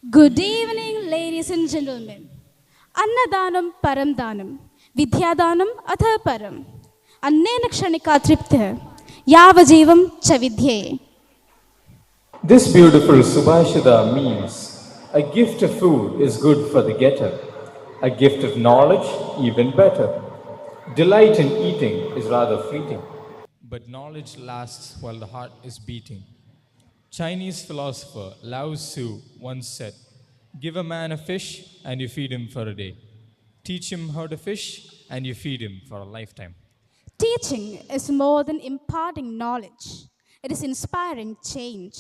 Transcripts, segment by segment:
Good evening, ladies and gentlemen. Annadanam paramdanam, Vidyadhanam adhaparam. Annena kshanika triptha, Yavajivam chavidhye. This beautiful Subhashida means a gift of food is good for the getter, a gift of knowledge even better. Delight in eating is rather fleeting, but knowledge lasts while the heart is beating. Chinese philosopher Lao Tzu once said, "Give a man a fish and you feed him for a day. Teach him how to fish and you feed him for a lifetime." Teaching is more than imparting knowledge, it is inspiring change.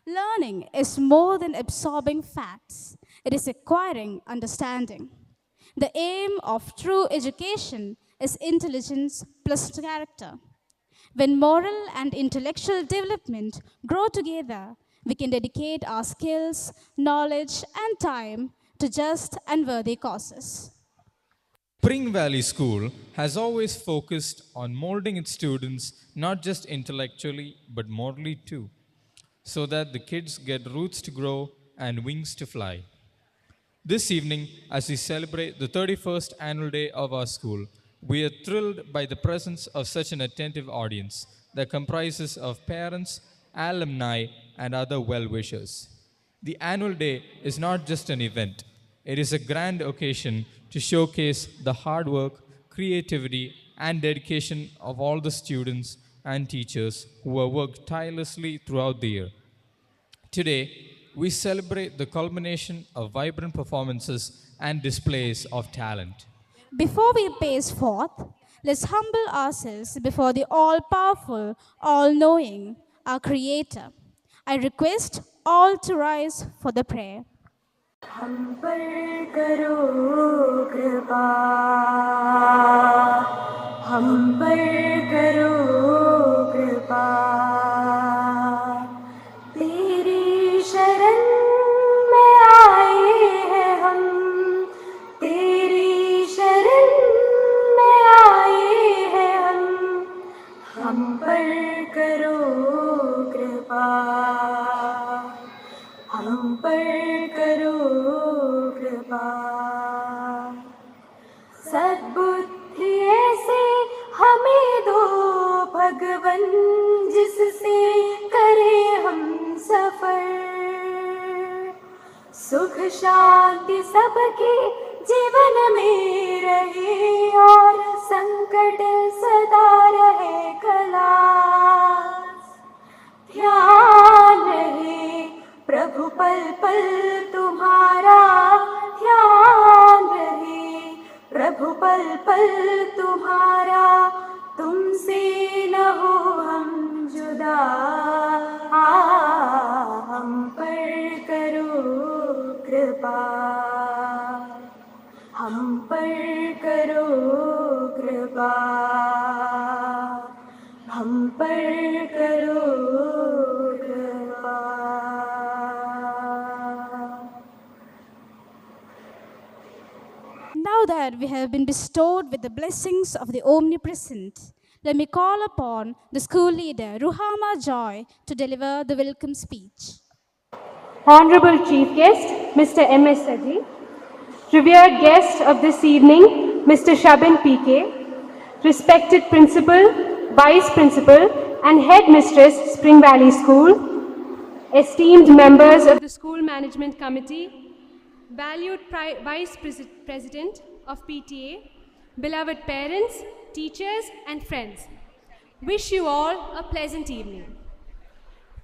Learning is more than absorbing facts, it is acquiring understanding. The aim of true education is intelligence plus character. When moral and intellectual development grow together, we can dedicate our skills, knowledge, and time to just and worthy causes. Spring Valley School has always focused on molding its students not just intellectually but morally too, so that the kids get roots to grow and wings to fly. This evening, as we celebrate the 31st annual day of our school, we are thrilled by the presence of such an attentive audience that comprises of parents, alumni, and other well-wishers. The annual day is not just an event, it is a grand occasion to showcase the hard work, creativity, and dedication of all the students and teachers who have worked tirelessly throughout the year. Today, we celebrate the culmination of vibrant performances and displays of talent. Before we pace forth, let's humble ourselves before the all powerful, all knowing, our Creator. I request all to rise for the prayer. हम पर करो कृपा, हम पर करो कृपा, तेरी शरण में आए हैं हम, तेरी शरण में आए हैं हम पर करो कृपा, हम पर करो कृपा। सद्बुद्धि ऐसे हमें दो भगवन, जिससे करें हम सफर, सुख शांति सबके जीवन में रहे और संकट सदा रहे खलास। ध्यान रहे प्रभु पल पल तुम्हारा, ध्यान रहे प्रभु पल पल तुम्हारा, तुमसे न हो हम जुदा, हम पर करो कृपा, हम पर करो कृपा, हम पर करो कृपा। Now that we have been bestowed with the blessings of the Omnipresent, let me call upon the school leader, Ruhama Joy, to deliver the welcome speech. Honorable Chief Guest, Mr. M.S. Saji, revered guest of this evening, Mr. Shabin P.K., respected Principal, Vice Principal, and Headmistress, Spring Valley School, esteemed members of the School Management Committee, valued Vice President of PTA, beloved parents, teachers, and friends. Wish you all a pleasant evening.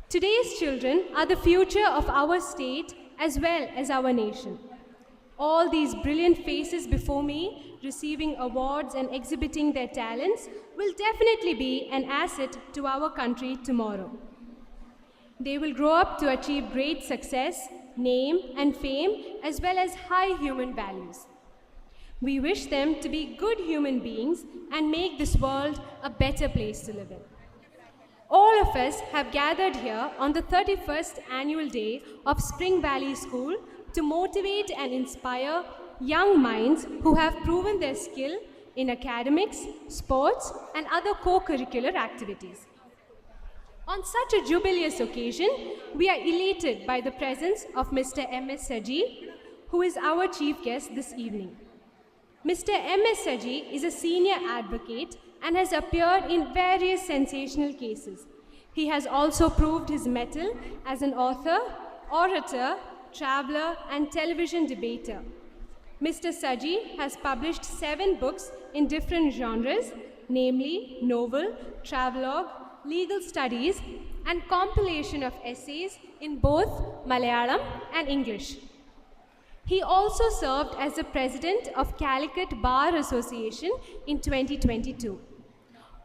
Today's children are the future of our state as well as our nation. All these brilliant faces before me, receiving awards and exhibiting their talents, will definitely be an asset to our country tomorrow. They will grow up to achieve great success, name, and fame, as well as high human values. We wish them to be good human beings and make this world a better place to live in. All of us have gathered here on the 31st annual day of Spring Valley School to motivate and inspire young minds who have proven their skill in academics, sports, and other co-curricular activities. On such a jubileous occasion, we are elated by the presence of Mr. M.S. Saji, who is our chief guest this evening. Mr. M.S. Saji is a senior advocate and has appeared in various sensational cases. He has also proved his mettle as an author, orator, traveler, and television debater. Mr. Saji has published 7 books in different genres, namely novel, travelogue, legal studies, and compilation of essays in both Malayalam and English. He also served as the president of Calicut Bar Association in 2022.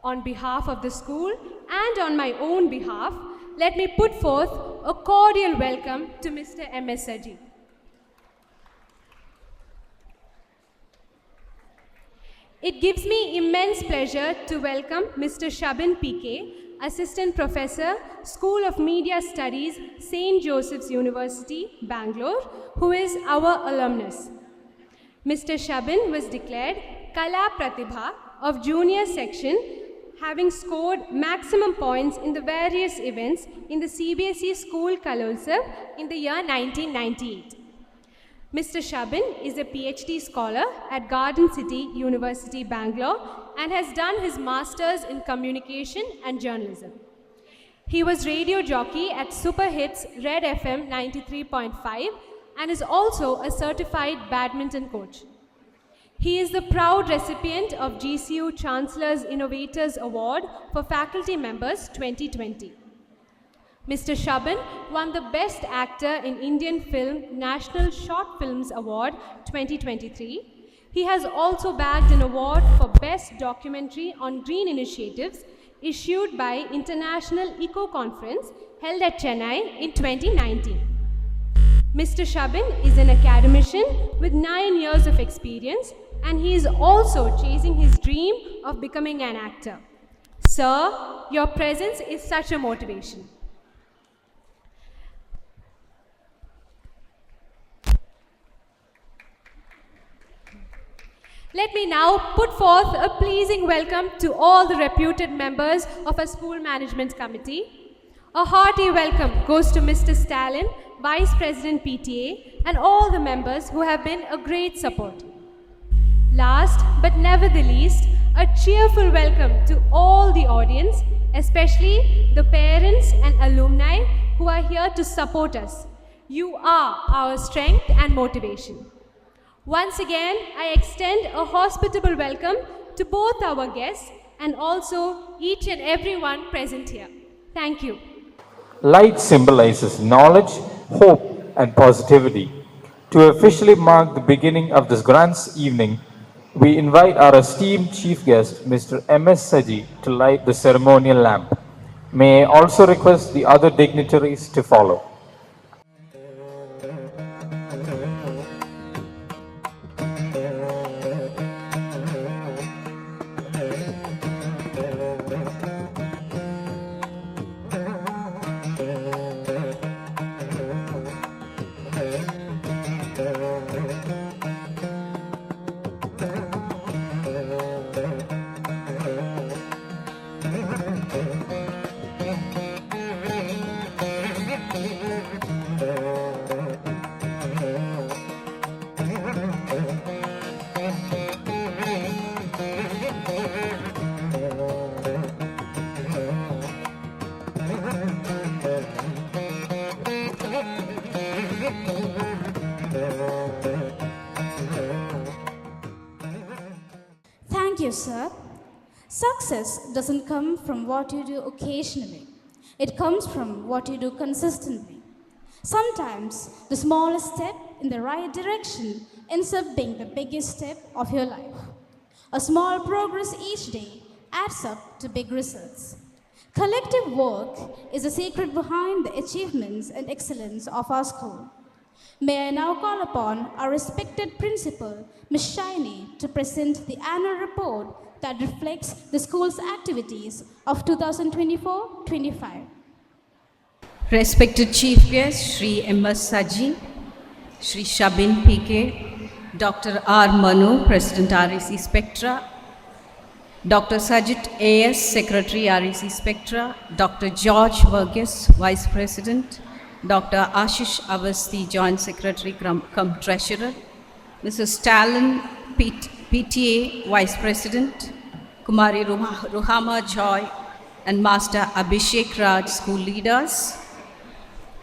On behalf of the school and on my own behalf, let me put forth a cordial welcome to Mr. M.S. Saji. It gives me immense pleasure to welcome Mr. Shabin P.K., Assistant Professor, School of Media Studies, St. Joseph's University, Bangalore, who is our alumnus. Mr. Shabin was declared Kala Pratibha of junior section, having scored maximum points in the various events in the CBSE School Kalolsav in the year 1998. Mr. Shabin is a PhD scholar at Garden City University, Bangalore, and has done his Masters in Communication and Journalism. He was radio jockey at Super Hits Red FM 93.5 and is also a certified badminton coach. He is the proud recipient of GCU Chancellor's Innovators Award for Faculty Members 2020. Mr. Shabin won the Best Actor in Indian Film National Short Films Award 2023. He has also bagged an award for Best Documentary on Green Initiatives issued by International Eco Conference held at Chennai in 2019. Mr. Shabin is an academician with 9 years of experience, and he is also chasing his dream of becoming an actor. Sir, your presence is such a motivation. Let me now put forth a pleasing welcome to all the reputed members of our school management committee. A hearty welcome goes to Mr. Stalin, Vice President PTA, and all the members who have been a great support. Last but never the least, a cheerful welcome to all the audience, especially the parents and alumni who are here to support us. You are our strength and motivation. Once again, I extend a hospitable welcome to both our guests and also each and everyone present here. Thank you. Light symbolizes knowledge, hope, and positivity. To officially mark the beginning of this grand evening, we invite our esteemed chief guest, Mr. M.S. Saji, to light the ceremonial lamp. May I also request the other dignitaries to follow. Thank you, sir. Success doesn't come from what you do occasionally. It comes from what you do consistently. Sometimes the smallest step in the right direction ends up being the biggest step of your life. A small progress each day adds up to big results. Collective work is the secret behind the achievements and excellence of our school. May I now call upon our respected principal, Ms. Shiny, to present the annual report that reflects the school's activities of 2024-25. Respected Chief Guest, Shri M.S. Saji, Shri Shabin P.K., Dr. R. Manu, President RAC Spectra, Dr. Sajid A.S., Secretary, REC Spectra, Dr. George Verghese, Vice President, Dr. Ashish Avasti, Joint Secretary, cum Treasurer, Mrs. Stalin, PTA, Vice President, Kumari Ruhama Joy, and Master Abhishek Raj, School Leaders,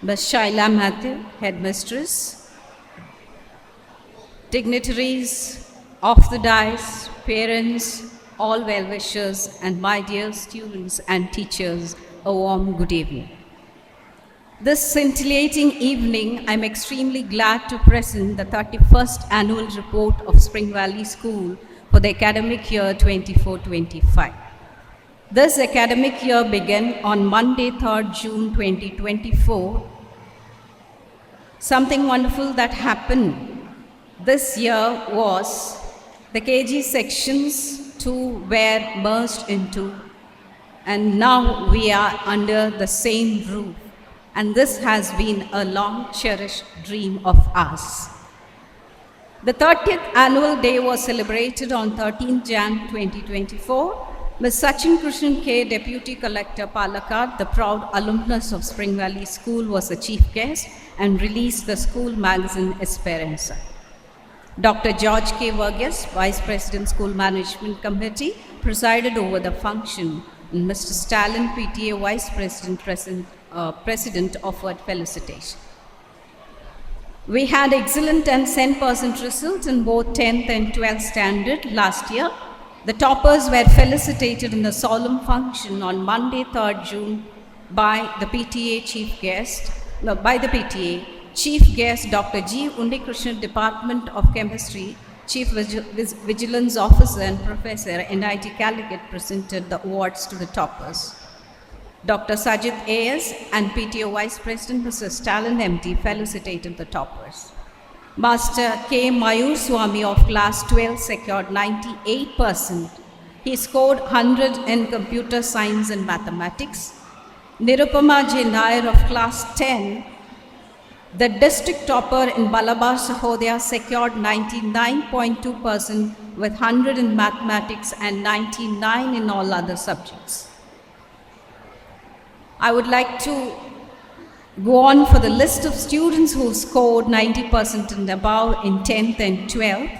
Ms. Shaila Mathew, Headmistress, dignitaries of the dais, parents, all well-wishers, and my dear students and teachers, a warm good evening. This scintillating evening, I'm extremely glad to present the 31st annual report of Spring Valley School for the academic year 24-25. This academic year began on Monday, 3rd June 2024. Something wonderful that happened this year was the KG sections 2 were merged into, and now we are under the same roof. And this has been a long cherished dream of ours. The 30th annual day was celebrated on 13 Jan 2024. Ms. Sachin Krishnan K, Deputy Collector Palakkad, the proud alumnus of Spring Valley School, was the chief guest and released the school magazine Esperanza. Dr. George K. Verghese, Vice President, School Management Committee, presided over the function, and Mr. Stalin, PTA Vice President, offered felicitation. We had excellent and 100% results in both 10th and 12th standard last year. The toppers were felicitated in a solemn function on Monday, 3rd June by the PTA Chief Guest Dr. G. Unnikrishnan, Department of Chemistry, Chief Vigilance Officer and Professor, NIT Calicut, presented the awards to the toppers. Dr. Sajid A.S. and PTO Vice President Mrs. Stalin MD felicitated the toppers. Master K. Mayur Swami of Class 12 secured 98%. He scored 100 in Computer Science and Mathematics. Nirupama J. Nair of Class 10, the district topper in Balabar Sahodaya, secured 99.2% with 100 in Mathematics and 99 in all other subjects. I would like to go on for the list of students who scored 90% and above in 10th and 12th.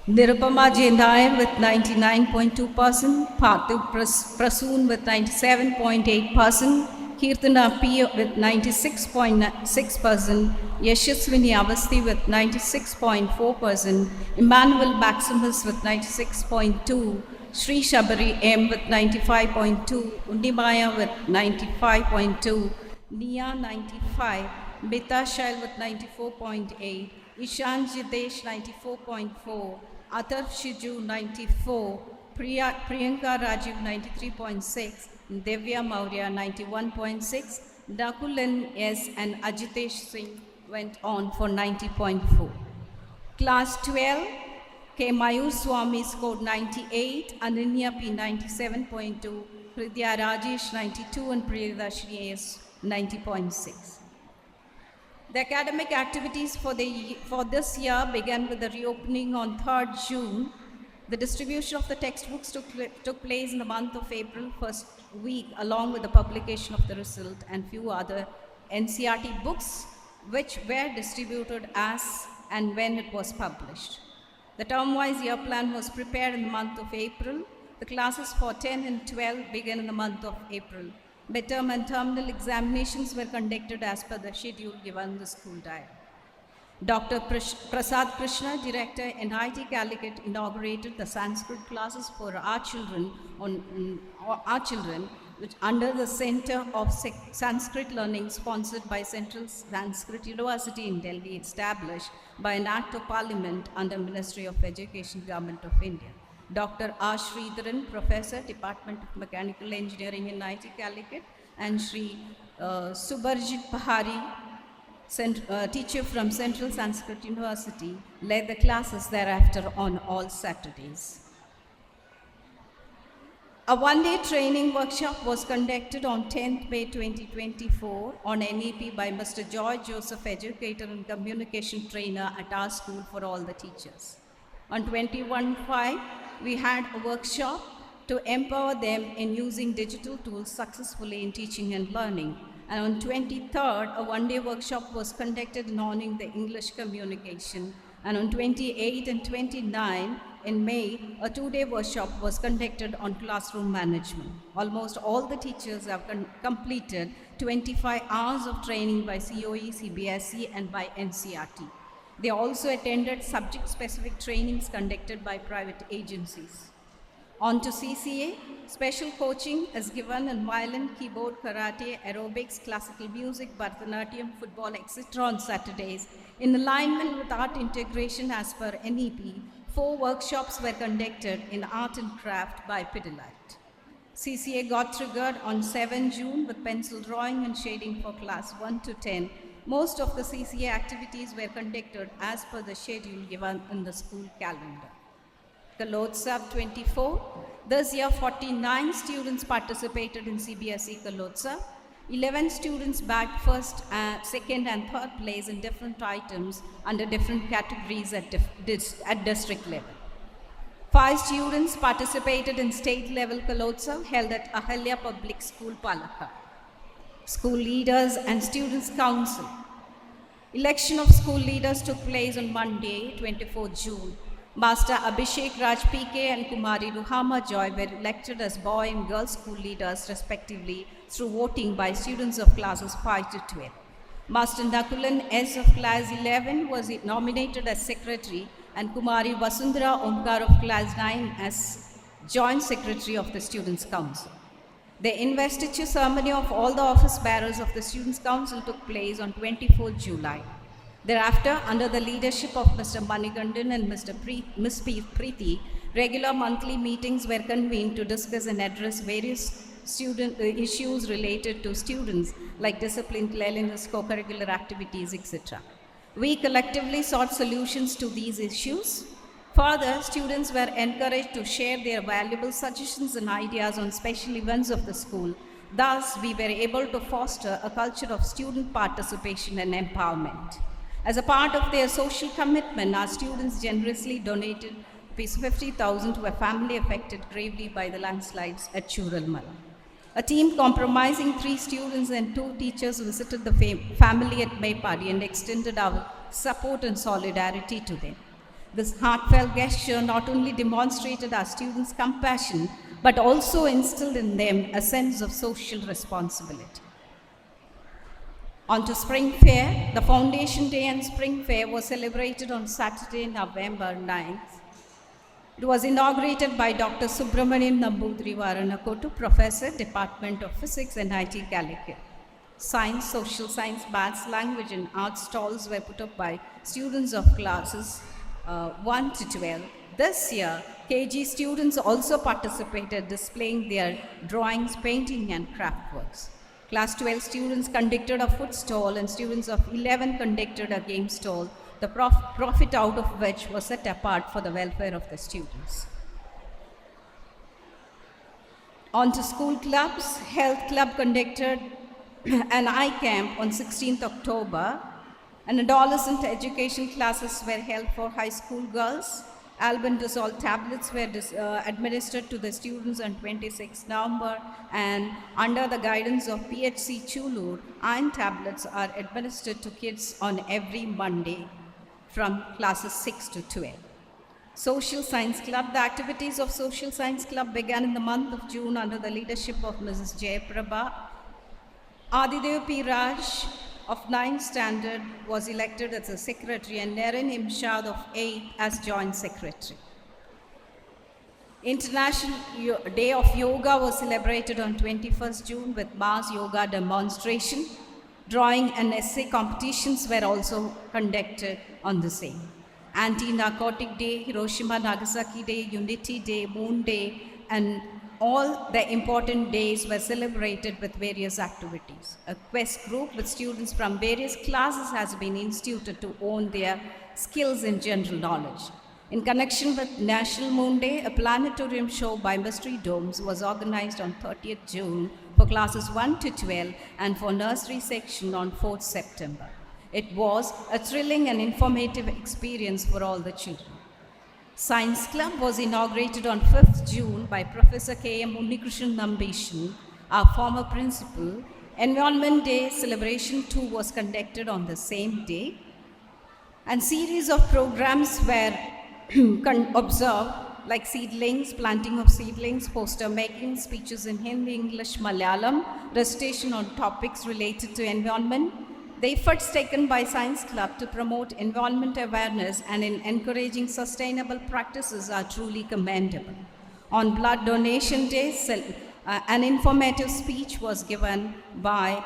Nirupama J. Nair with 99.2%, Parthiv Prasoon with 97.8%, Kirtana P. with 96.6%, Yashaswini Avasti with 96.4%, Emmanuel Maximus with 96.2%, Sri Shabari M with 95.2%, Undimaya with 95.2%, Nia 95%, Bita Shail with 94.8%, Ishan Jitesh 94.4%, Atarf Shiju 94%, Priyanka Rajiv 93.6%, Devya Maurya 91.6%, Dakulan S. and Ajitesh Singh went on for 90.4%. Class 12, K. Mayur Swami scored 98, Ananya P. 97.2, Pridya Rajesh 92, and Priyadashri S. 90.6. The academic activities for this year began with the reopening on 3rd June. The distribution of the textbooks took place in the month of April, first week, along with the publication of the result and few other NCERT books, which were distributed as and when it was published. The term-wise year plan was prepared in the month of April. The classes for 10 and 12 began in the month of April. Midterm and terminal examinations were conducted as per the schedule given in the school diary. Dr. Prasad Krishna, Director, NIT Calicut, inaugurated the Sanskrit classes for our children, which under the Center of Sanskrit Learning, sponsored by Central Sanskrit University in Delhi, established by an Act of Parliament under Ministry of Education, Government of India. Dr. R. Sridharan, Professor, Department of Mechanical Engineering in NIT Calicut, and Sri Subharjit Pahari, teacher from Central Sanskrit University, led the classes thereafter on all Saturdays. A one-day training workshop was conducted on 10th May 2024 on NEP by Mr. George Joseph, educator and communication trainer at our school for all the teachers. On 21/5, we had a workshop to empower them in using digital tools successfully in teaching and learning. And on 23rd, a one-day workshop was conducted in honoring the English communication. And on 28 and 29 in May, a two-day workshop was conducted on classroom management. Almost all the teachers have completed 25 hours of training by COE, CBSE, and by NCERT. They also attended subject-specific trainings conducted by private agencies. On to CCA, special coaching is given in violin, keyboard, karate, aerobics, classical music, Bharatanatyam, football, etc. on Saturdays. In alignment with art integration as per NEP, 4 workshops were conducted in art and craft by Pidilite. CCA got triggered on 7 June with pencil drawing and shading for class 1 to 10. Most of the CCA activities were conducted as per the schedule given in the school calendar. Kalotsav 24. This year, 49 students participated in CBSE Kalotsav. 11 students bagged first, second and third place in different items under different categories at district level. 5 students participated in state level Kalotsav held at Ahalya Public School, Palakkad. School leaders and students council. Election of school leaders took place on Monday, 24 June. Master Abhishek Raj PK and Kumari Ruhama Joy were elected as boy and girl school leaders respectively through voting by students of classes 5 to 12. Master Nakulan S of class 11 was nominated as secretary and Kumari Vasundhara Omkar of class 9 as joint secretary of the Students' Council. The investiture ceremony of all the office bearers of the Students' Council took place on 24 July. Thereafter, under the leadership of Mr. Manikandan and Ms. Preeti, regular monthly meetings were convened to discuss and address various student issues related to students like discipline, cleanliness, co-curricular activities, etc. We collectively sought solutions to these issues. Further, students were encouraged to share their valuable suggestions and ideas on special events of the school. Thus, we were able to foster a culture of student participation and empowerment. As a part of their social commitment, our students generously donated ₹50,000 to a family affected gravely by the landslides at Churalmala. A team comprising 3 students and 2 teachers visited the family at Maypadi and extended our support and solidarity to them. This heartfelt gesture not only demonstrated our students' compassion, but also instilled in them a sense of social responsibility. On to Spring Fair. The Foundation Day and Spring Fair was celebrated on Saturday, November 9th. It was inaugurated by Dr. Subramanian Nambudri Varanakotu, Professor, Department of Physics, NIT Calicut. Science, social science, maths, language and art stalls were put up by students of classes 1 to 12. This year, KG students also participated, displaying their drawings, painting and craft works. Class 12 students conducted a food stall and students of 11 conducted a game stall, the profit out of which was set apart for the welfare of the students. On to school clubs. Health Club conducted an eye camp on 16th October, and adolescent education classes were held for high school girls. Albendazole tablets were administered to the students on 26 November, and under the guidance of PHC Chulur, iron tablets are administered to kids on every Monday from classes 6 to 12. Social Science Club. The activities of Social Science Club began in the month of June under the leadership of Mrs. Jayaprabha. Adidev P. Raj of 9th standard was elected as a secretary and Naren Imshad of 8th as joint secretary. International Day of Yoga was celebrated on 21st June with mass yoga demonstration. Drawing and essay competitions were also conducted on the same. Anti-Narcotic Day, Hiroshima Nagasaki Day, Unity Day, Moon Day, and all the important days were celebrated with various activities. A quest group with students from various classes has been instituted to own their skills in general knowledge. In connection with National Moon Day, a planetarium show by Mystery Domes was organized on 30th June for classes 1 to 12 and for nursery section on 4th September. It was a thrilling and informative experience for all the children. Science Club was inaugurated on 5th June by Professor K.M. Unnikrishnan Nambishan, our former principal. Environment Day celebration too was conducted on the same day, and series of programs were observed, like seedlings, planting of seedlings, poster making, speeches in Hindi, English, Malayalam, recitation on topics related to environment. The efforts taken by Science Club to promote environment awareness and in encouraging sustainable practices are truly commendable. On Blood Donation Day, an informative speech was given by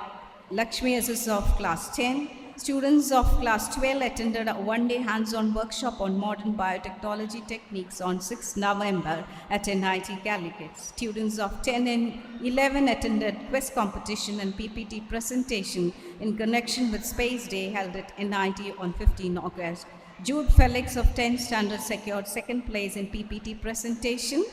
Lakshmi SS of Class 10. Students of Class 12 attended a one-day hands-on workshop on modern biotechnology techniques on 6 November at NIT Calicut. Students of 10 and 11 attended quiz competition and PPT presentation in connection with Space Day held at NIT on 15 August. Jude Felix of 10th Standard secured second place in PPT presentation,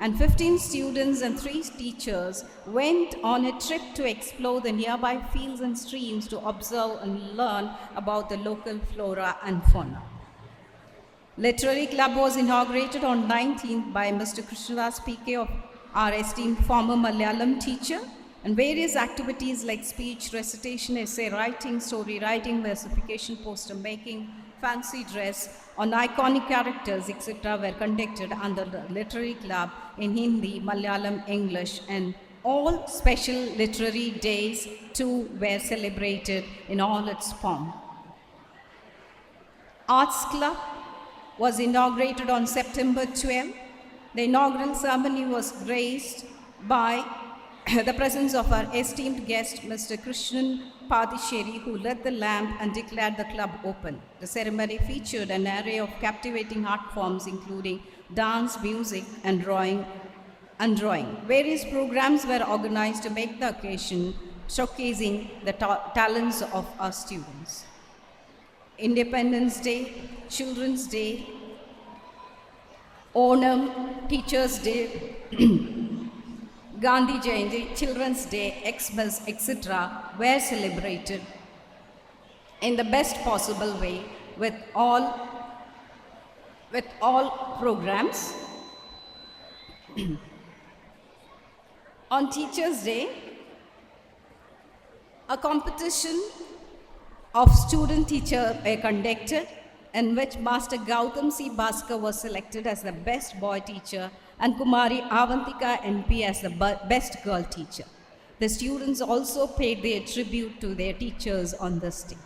and 15 students and 3 teachers went on a trip to explore the nearby fields and streams to observe and learn about the local flora and fauna. Literary Club was inaugurated on 19th by Mr. Krishnadas PK, of our esteemed former Malayalam teacher, and various activities like speech, recitation, essay writing, story writing, versification, poster making, fancy dress, on iconic characters, etc. were conducted under the Literary Club in Hindi, Malayalam, English, and all special literary days too were celebrated in all its pomp. Arts Club was inaugurated on September 12. The inaugural ceremony was graced by the presence of our esteemed guest, Mr. Krishnan Padisheri, who lit the lamp and declared the club open. The ceremony featured an array of captivating art forms, including dance, music, and drawing. Various programs were organized to make the occasion, showcasing the talents of our students. Independence Day, Children's Day, Onam, Teachers' Day, Gandhi Jayanti, Children's Day, Xmas, etc. were celebrated in the best possible way with all programs. On Teachers' Day, a competition of student-teacher were conducted, in which Master Gautam C. Bhaskar was selected as the best boy teacher and Kumari Avantika NP as the best girl teacher. The students also paid their tribute to their teachers on this day.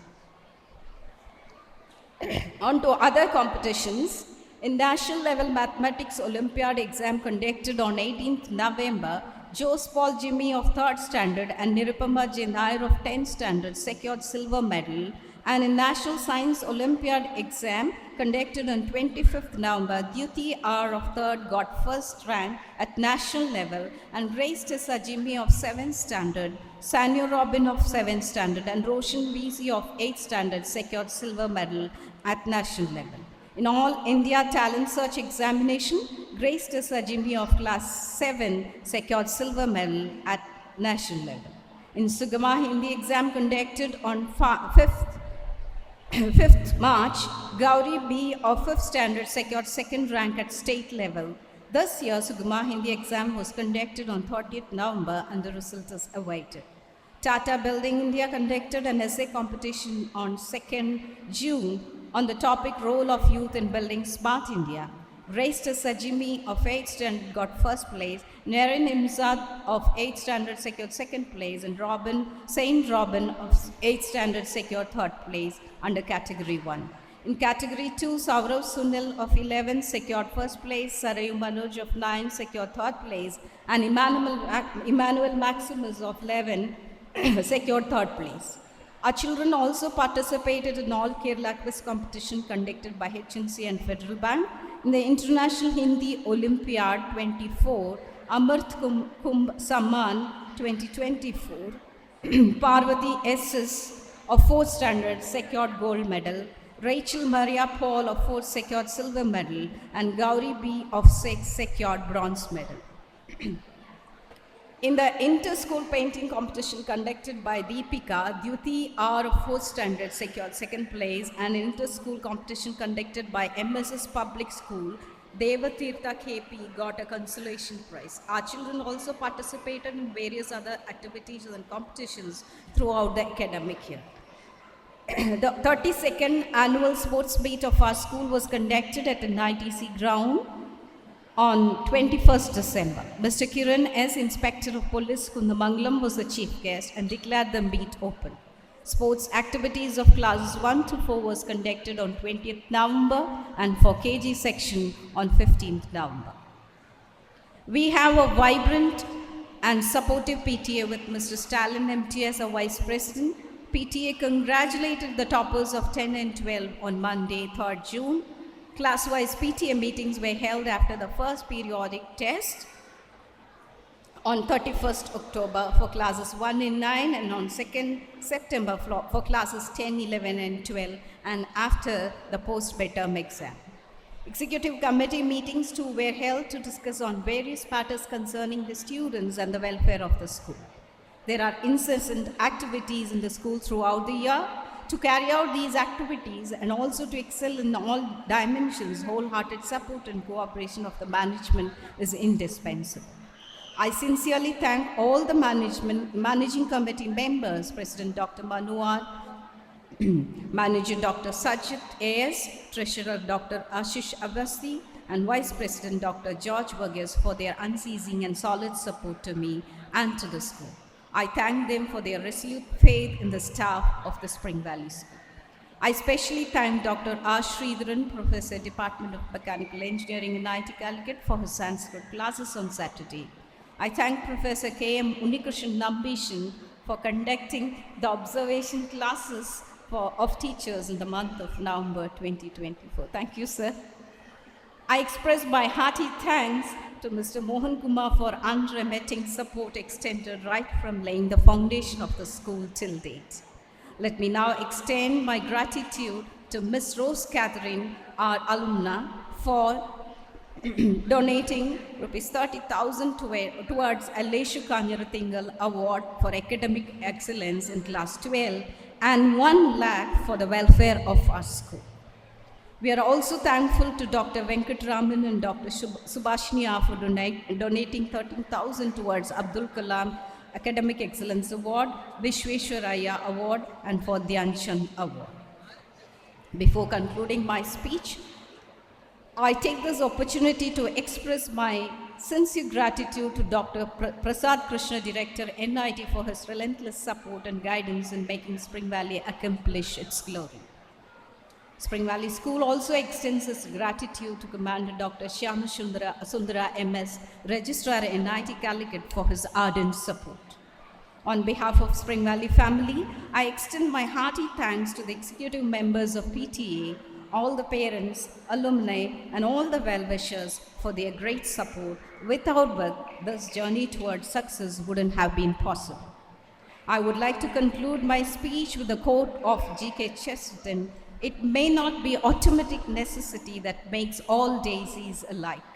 On to other competitions. In National Level Mathematics Olympiad exam conducted on 18th November, Jose Paul Jimmy of 3rd Standard and Nirupama J. Nair of 10th Standard secured silver medal. And in National Science Olympiad exam conducted on 25th November, Dyuti R of 3rd got first rank at national level, and Grace Tessa Jimmy of 7th Standard, Sanyo Robin of 7th Standard, and Roshan VC of 8th Standard secured silver medal at national level. In All India Talent Search Examination, Grace Tessa Jimmy of Class 7 secured silver medal at national level. In Sugama Hindi exam conducted on 5th March, Gauri B of 5th Standard secured second rank at state level. This year, Sugama Hindi exam was conducted on 30th November and the result is awaited. Tata Building India conducted an essay competition on 2nd June on the topic Role of Youth in Building Smart India. Grace Tessa Jimmy of 8th Standard got first place, Naren Imzad of 8th Standard secured second place, and Saint Robin of 8th Standard secured third place under Category 1. In Category 2, Saurav Sunil of 11th secured first place, Sarayu Manoj of 9th secured third place, and Emmanuel Maximus of 11 secured third place. Our children also participated in All Kerala quiz competition conducted by HNC and Federal Bank. In the International Hindi Olympiad 24, Amarth Kumbh Samman 2024, Parvati SS of 4th Standard secured gold medal, Rachel Maria Paul of 4th secured silver medal, and Gauri B of 6th secured bronze medal. In the inter-school painting competition conducted by Deepika, Dyuti R of 4th Standard secured second place, and inter-school competition conducted by MSS Public School, Devatirtha KP got a consolation prize. Our children also participated in various other activities and competitions throughout the academic year. The 32nd annual sports meet of our school was conducted at the ITC ground on 21st December. Mr. Kiran S. Inspector of Police Kundamangalam was the chief guest and declared the meet open. Sports activities of classes 1 to 4 was conducted on 20th November and for KG section on 15th November. We have a vibrant and supportive PTA with Mr. Stalin MT as a vice president. PTA congratulated the toppers of 10 and 12 on Monday, 3rd June. Class-wise PTA meetings were held after the first periodic test on 31st October for classes 1 and 9 and on 2nd September for classes 10, 11 and 12 and after the post-midterm exam. Executive committee meetings too were held to discuss on various matters concerning the students and the welfare of the school. There are incessant activities in the school throughout the year. To carry out these activities and also to excel in all dimensions, wholehearted support and cooperation of the management is indispensable. I sincerely thank all the managing committee members, President Dr. Manuar, Manager Dr. Sajid A.S., Treasurer Dr. Ashish Agasti, and Vice President Dr. George Burgess for their unceasing and solid support to me and to the school. I thank them for their resolute faith in the staff of the Spring Valley School. I especially thank Dr. R. Sridharan, Professor, Department of Mechanical Engineering in IIT Calicut for his Sanskrit classes on Saturday. I thank Professor K.M. Unikrishnan Nambishan for conducting the observation classes of teachers in the month of November 2024. Thank you, sir. I express my hearty thanks to Mr. Mohan Kumar for unremitting support extended right from laying the foundation of the school till date. Let me now extend my gratitude to Ms. Rose Catherine, our alumna, for donating Rs 30,000 towards Aleshu Kanyarathingal Award for Academic Excellence in Class 12 and 1 lakh for the welfare of our school. We are also thankful to Dr. Venkatraman and Dr. Subhashniya for donating 13,000 towards Abdul Kalam Academic Excellence Award, Vishweshwaraya Award, and for Dhyan Chand Award. Before concluding my speech, I take this opportunity to express my sincere gratitude to Dr. Prasad Krishna, Director, NIT, for his relentless support and guidance in making Spring Valley accomplish its glory. Spring Valley School also extends its gratitude to Commander Dr. Shyama Sundara MS, Registrar NIT Calicut, for his ardent support. On behalf of Spring Valley family, I extend my hearty thanks to the executive members of PTA, all the parents, alumni, and all the well-wishers for their great support, without which this journey towards success wouldn't have been possible. I would like to conclude my speech with a quote of G.K. Chesterton: "It may not be automatic necessity that makes all daisies alike.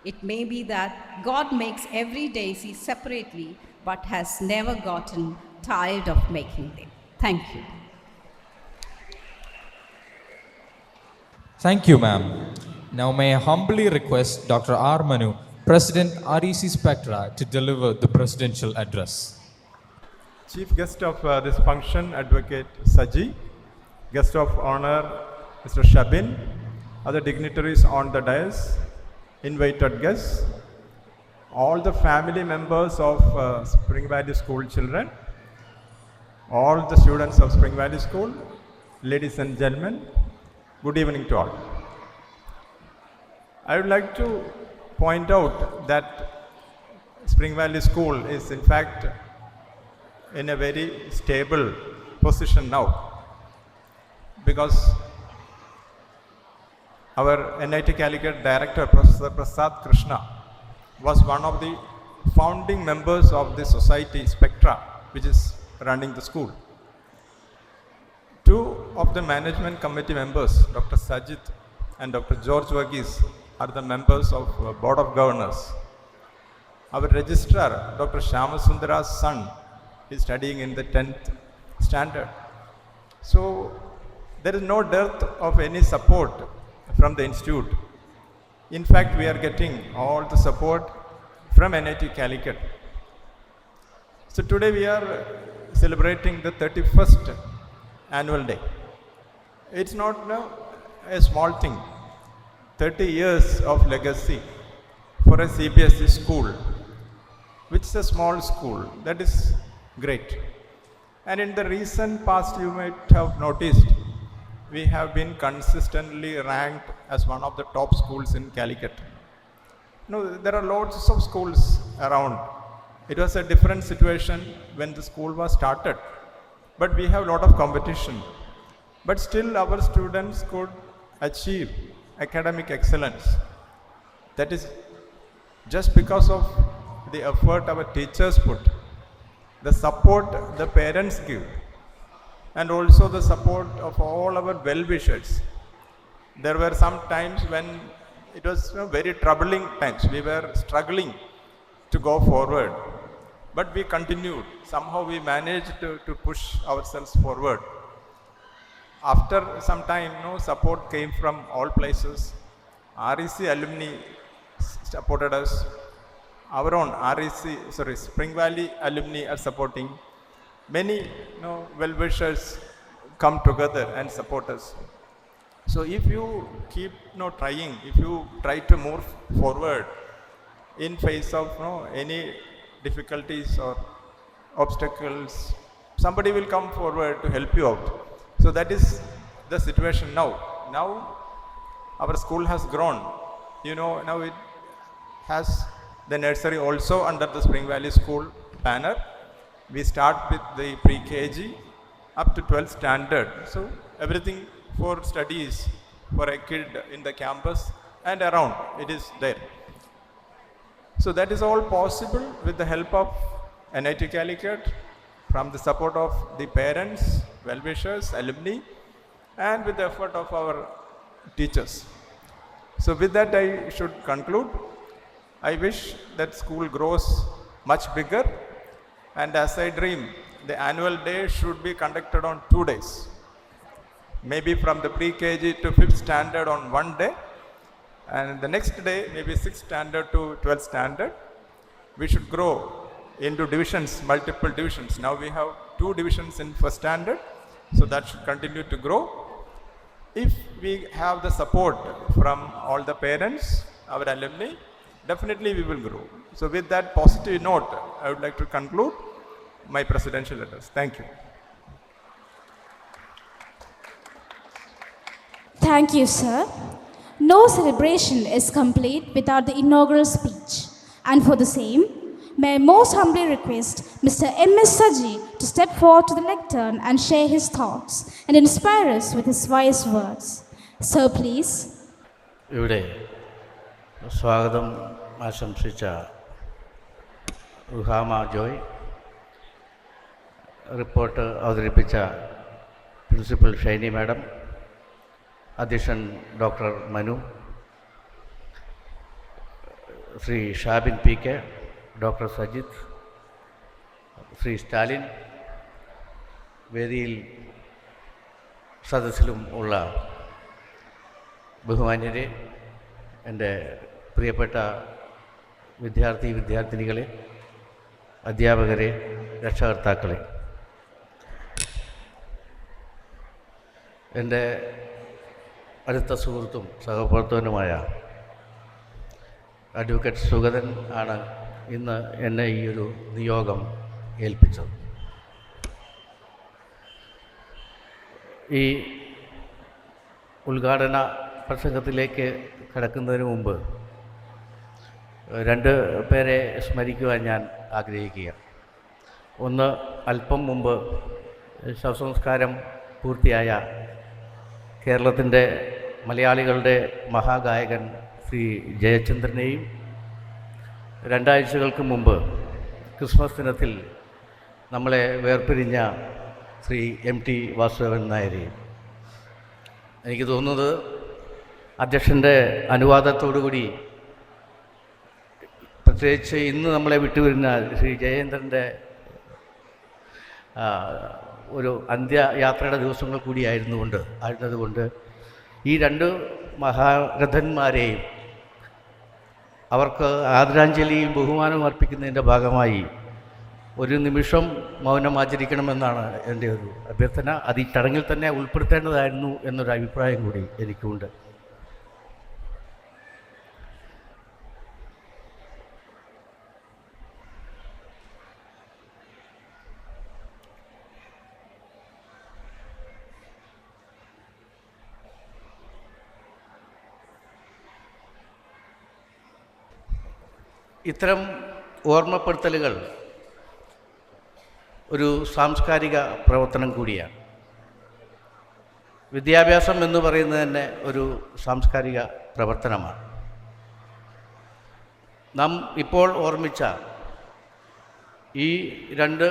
It may be that God makes every daisy separately, but has never gotten tired of making them." Thank you. Thank you, ma'am. Now may I humbly request Dr. R. Manu, President REC Spectra, to deliver the presidential address. Chief guest of this function, Advocate Saji. Guest of honor, Mr. Shabin. Other dignitaries on the dais. Invited guests. All the family members of Spring Valley School children. All the students of Spring Valley School. Ladies and gentlemen, good evening to all. I would like to point out that Spring Valley School is in fact in a very stable position now, because our NIT Calicut Director, Professor Prasad Krishna, was one of the founding members of the society Spectra, which is running the school. Two of the management committee members, Dr. Sajid and Dr. George Verghese, are the members of Board of Governors. Our registrar, Dr. Shyama Sundara's son, is studying in the 10th standard. So there is no dearth of any support from the institute. In fact, we are getting all the support from NIT Calicut. So today we are celebrating the 31st annual day. It's not a small thing. 30 years of legacy for a CBSE school, which is a small school. That is great. And in the recent past, you might have noticed, we have been consistently ranked as one of the top schools in Calicut. There are lots of schools around. It was a different situation when the school was started, but we have a lot of competition. But still our students could achieve academic excellence. That is just because of the effort our teachers put, the support the parents give, and also the support of all our well-wishers. There were some times when it was very troubling times. We were struggling to go forward, but we continued. Somehow we managed to push ourselves forward. After some time, support came from all places. REC alumni supported us. Our own Spring Valley alumni are supporting. Many well-wishers come together and support us. So if you keep trying, if you try to move forward in face of any difficulties or obstacles, somebody will come forward to help you out. So that is the situation now. Now our school has grown. Now it has the nursery also under the Spring Valley School banner. We start with the pre-KG up to 12th standard. So everything for studies for a kid in the campus and around, it is there. So that is all possible with the help of NIT Calicut, from the support of the parents, well-wishers, alumni, and with the effort of our teachers. So with that, I should conclude. I wish that school grows much bigger, and as I dream, the annual day should be conducted on 2 days. Maybe from the pre-KG to 5th standard on one day, and the next day, maybe 6th standard to 12th standard. We should grow into divisions, multiple divisions. Now we have 2 divisions in 1st standard, so that should continue to grow. If we have the support from all the parents, our alumni, definitely we will grow. So with that positive note, I would like to conclude my presidential address. Thank you. Thank you, sir. No celebration is complete without the inaugural speech. And for the same, may I most humbly request Mr. M.S. Saji to step forward to the lectern and share his thoughts and inspire us with his wise words. Sir, please. ഇവിടെ സ്വാഗതം ആശംസിച്ച റുഹാമ Joy, report അവതരിപ്പിച്ച principal Shiny madam, അധ്യക്ഷൻ doctor Manu, Shri Shabin P K, doctor Sajith, Shri Stalin, വേദിയിൽ സദസ്സിലും ഉള്ള ബഹുമാന്യരെ, എൻ്റെ പ്രിയപ്പെട്ട വിദ്യാർത്ഥിനികളെ, അധ്യാപകരെ, രക്ഷകർത്താക്കളെ, എൻ്റെ അടുത്ത സുഹൃത്തും സഹപ്രവർത്തകനുമായ അഡ്വക്കേറ്റ് സുഗതൻ ആണ് ഇന്ന് എന്നെ ഈ ഒരു നിയോഗം ഏൽപ്പിച്ചത്. ഈ ഉദ്ഘാടന പ്രസംഗത്തിലേക്ക് കടക്കുന്നതിന് മുമ്പ് 2 പേരെ സ്മരിക്കുവാൻ ഞാൻ ആഗ്രഹിക്കുകയാണ്. ഒന്ന്, അല്പം മുമ്പ് ശവസംസ്കാരം പൂർത്തിയായ കേരളത്തിൻ്റെ മലയാളികളുടെ മഹാഗായകൻ ശ്രീ ജയചന്ദ്രനെയും 2 ആഴ്ചകൾക്ക് മുമ്പ് ക്രിസ്മസ് ദിനത്തിൽ നമ്മളെ വേർപിരിഞ്ഞ ശ്രീ MT വാസുദേവൻ നായരെയും. എനിക്ക് തോന്നുന്നത് അധ്യക്ഷൻ്റെ അനുവാദത്തോടുകൂടി, പ്രത്യേകിച്ച് ഇന്ന് നമ്മളെ വിട്ടുവരുന്ന ശ്രീ ജയേന്ദ്രൻ്റെ ഒരു അന്ത്യയാത്രയുടെ ദിവസങ്ങൾ കൂടിയായിരുന്നതുകൊണ്ട് ഈ 2 മഹാരഥന്മാരെയും അവർക്ക് ആദരാഞ്ജലിയും ബഹുമാനവും അർപ്പിക്കുന്നതിൻ്റെ ഭാഗമായി ഒരു നിമിഷം മൗനം ആചരിക്കണമെന്നാണ് എൻ്റെ ഒരു അഭ്യർത്ഥന. അത് ഈ ചടങ്ങിൽ തന്നെ ഉൾപ്പെടുത്തേണ്ടതായിരുന്നു എന്നൊരു അഭിപ്രായം കൂടി എനിക്കുണ്ട്. ഇത്തരം ഓർമ്മപ്പെടുത്തലുകൾ ഒരു സാംസ്കാരിക പ്രവർത്തനം കൂടിയാണ്. വിദ്യാഭ്യാസം എന്ന് പറയുന്നത് തന്നെ ഒരു സാംസ്കാരിക പ്രവർത്തനമാണ്. നാം ഇപ്പോൾ ഓർമ്മിച്ച ഈ രണ്ട്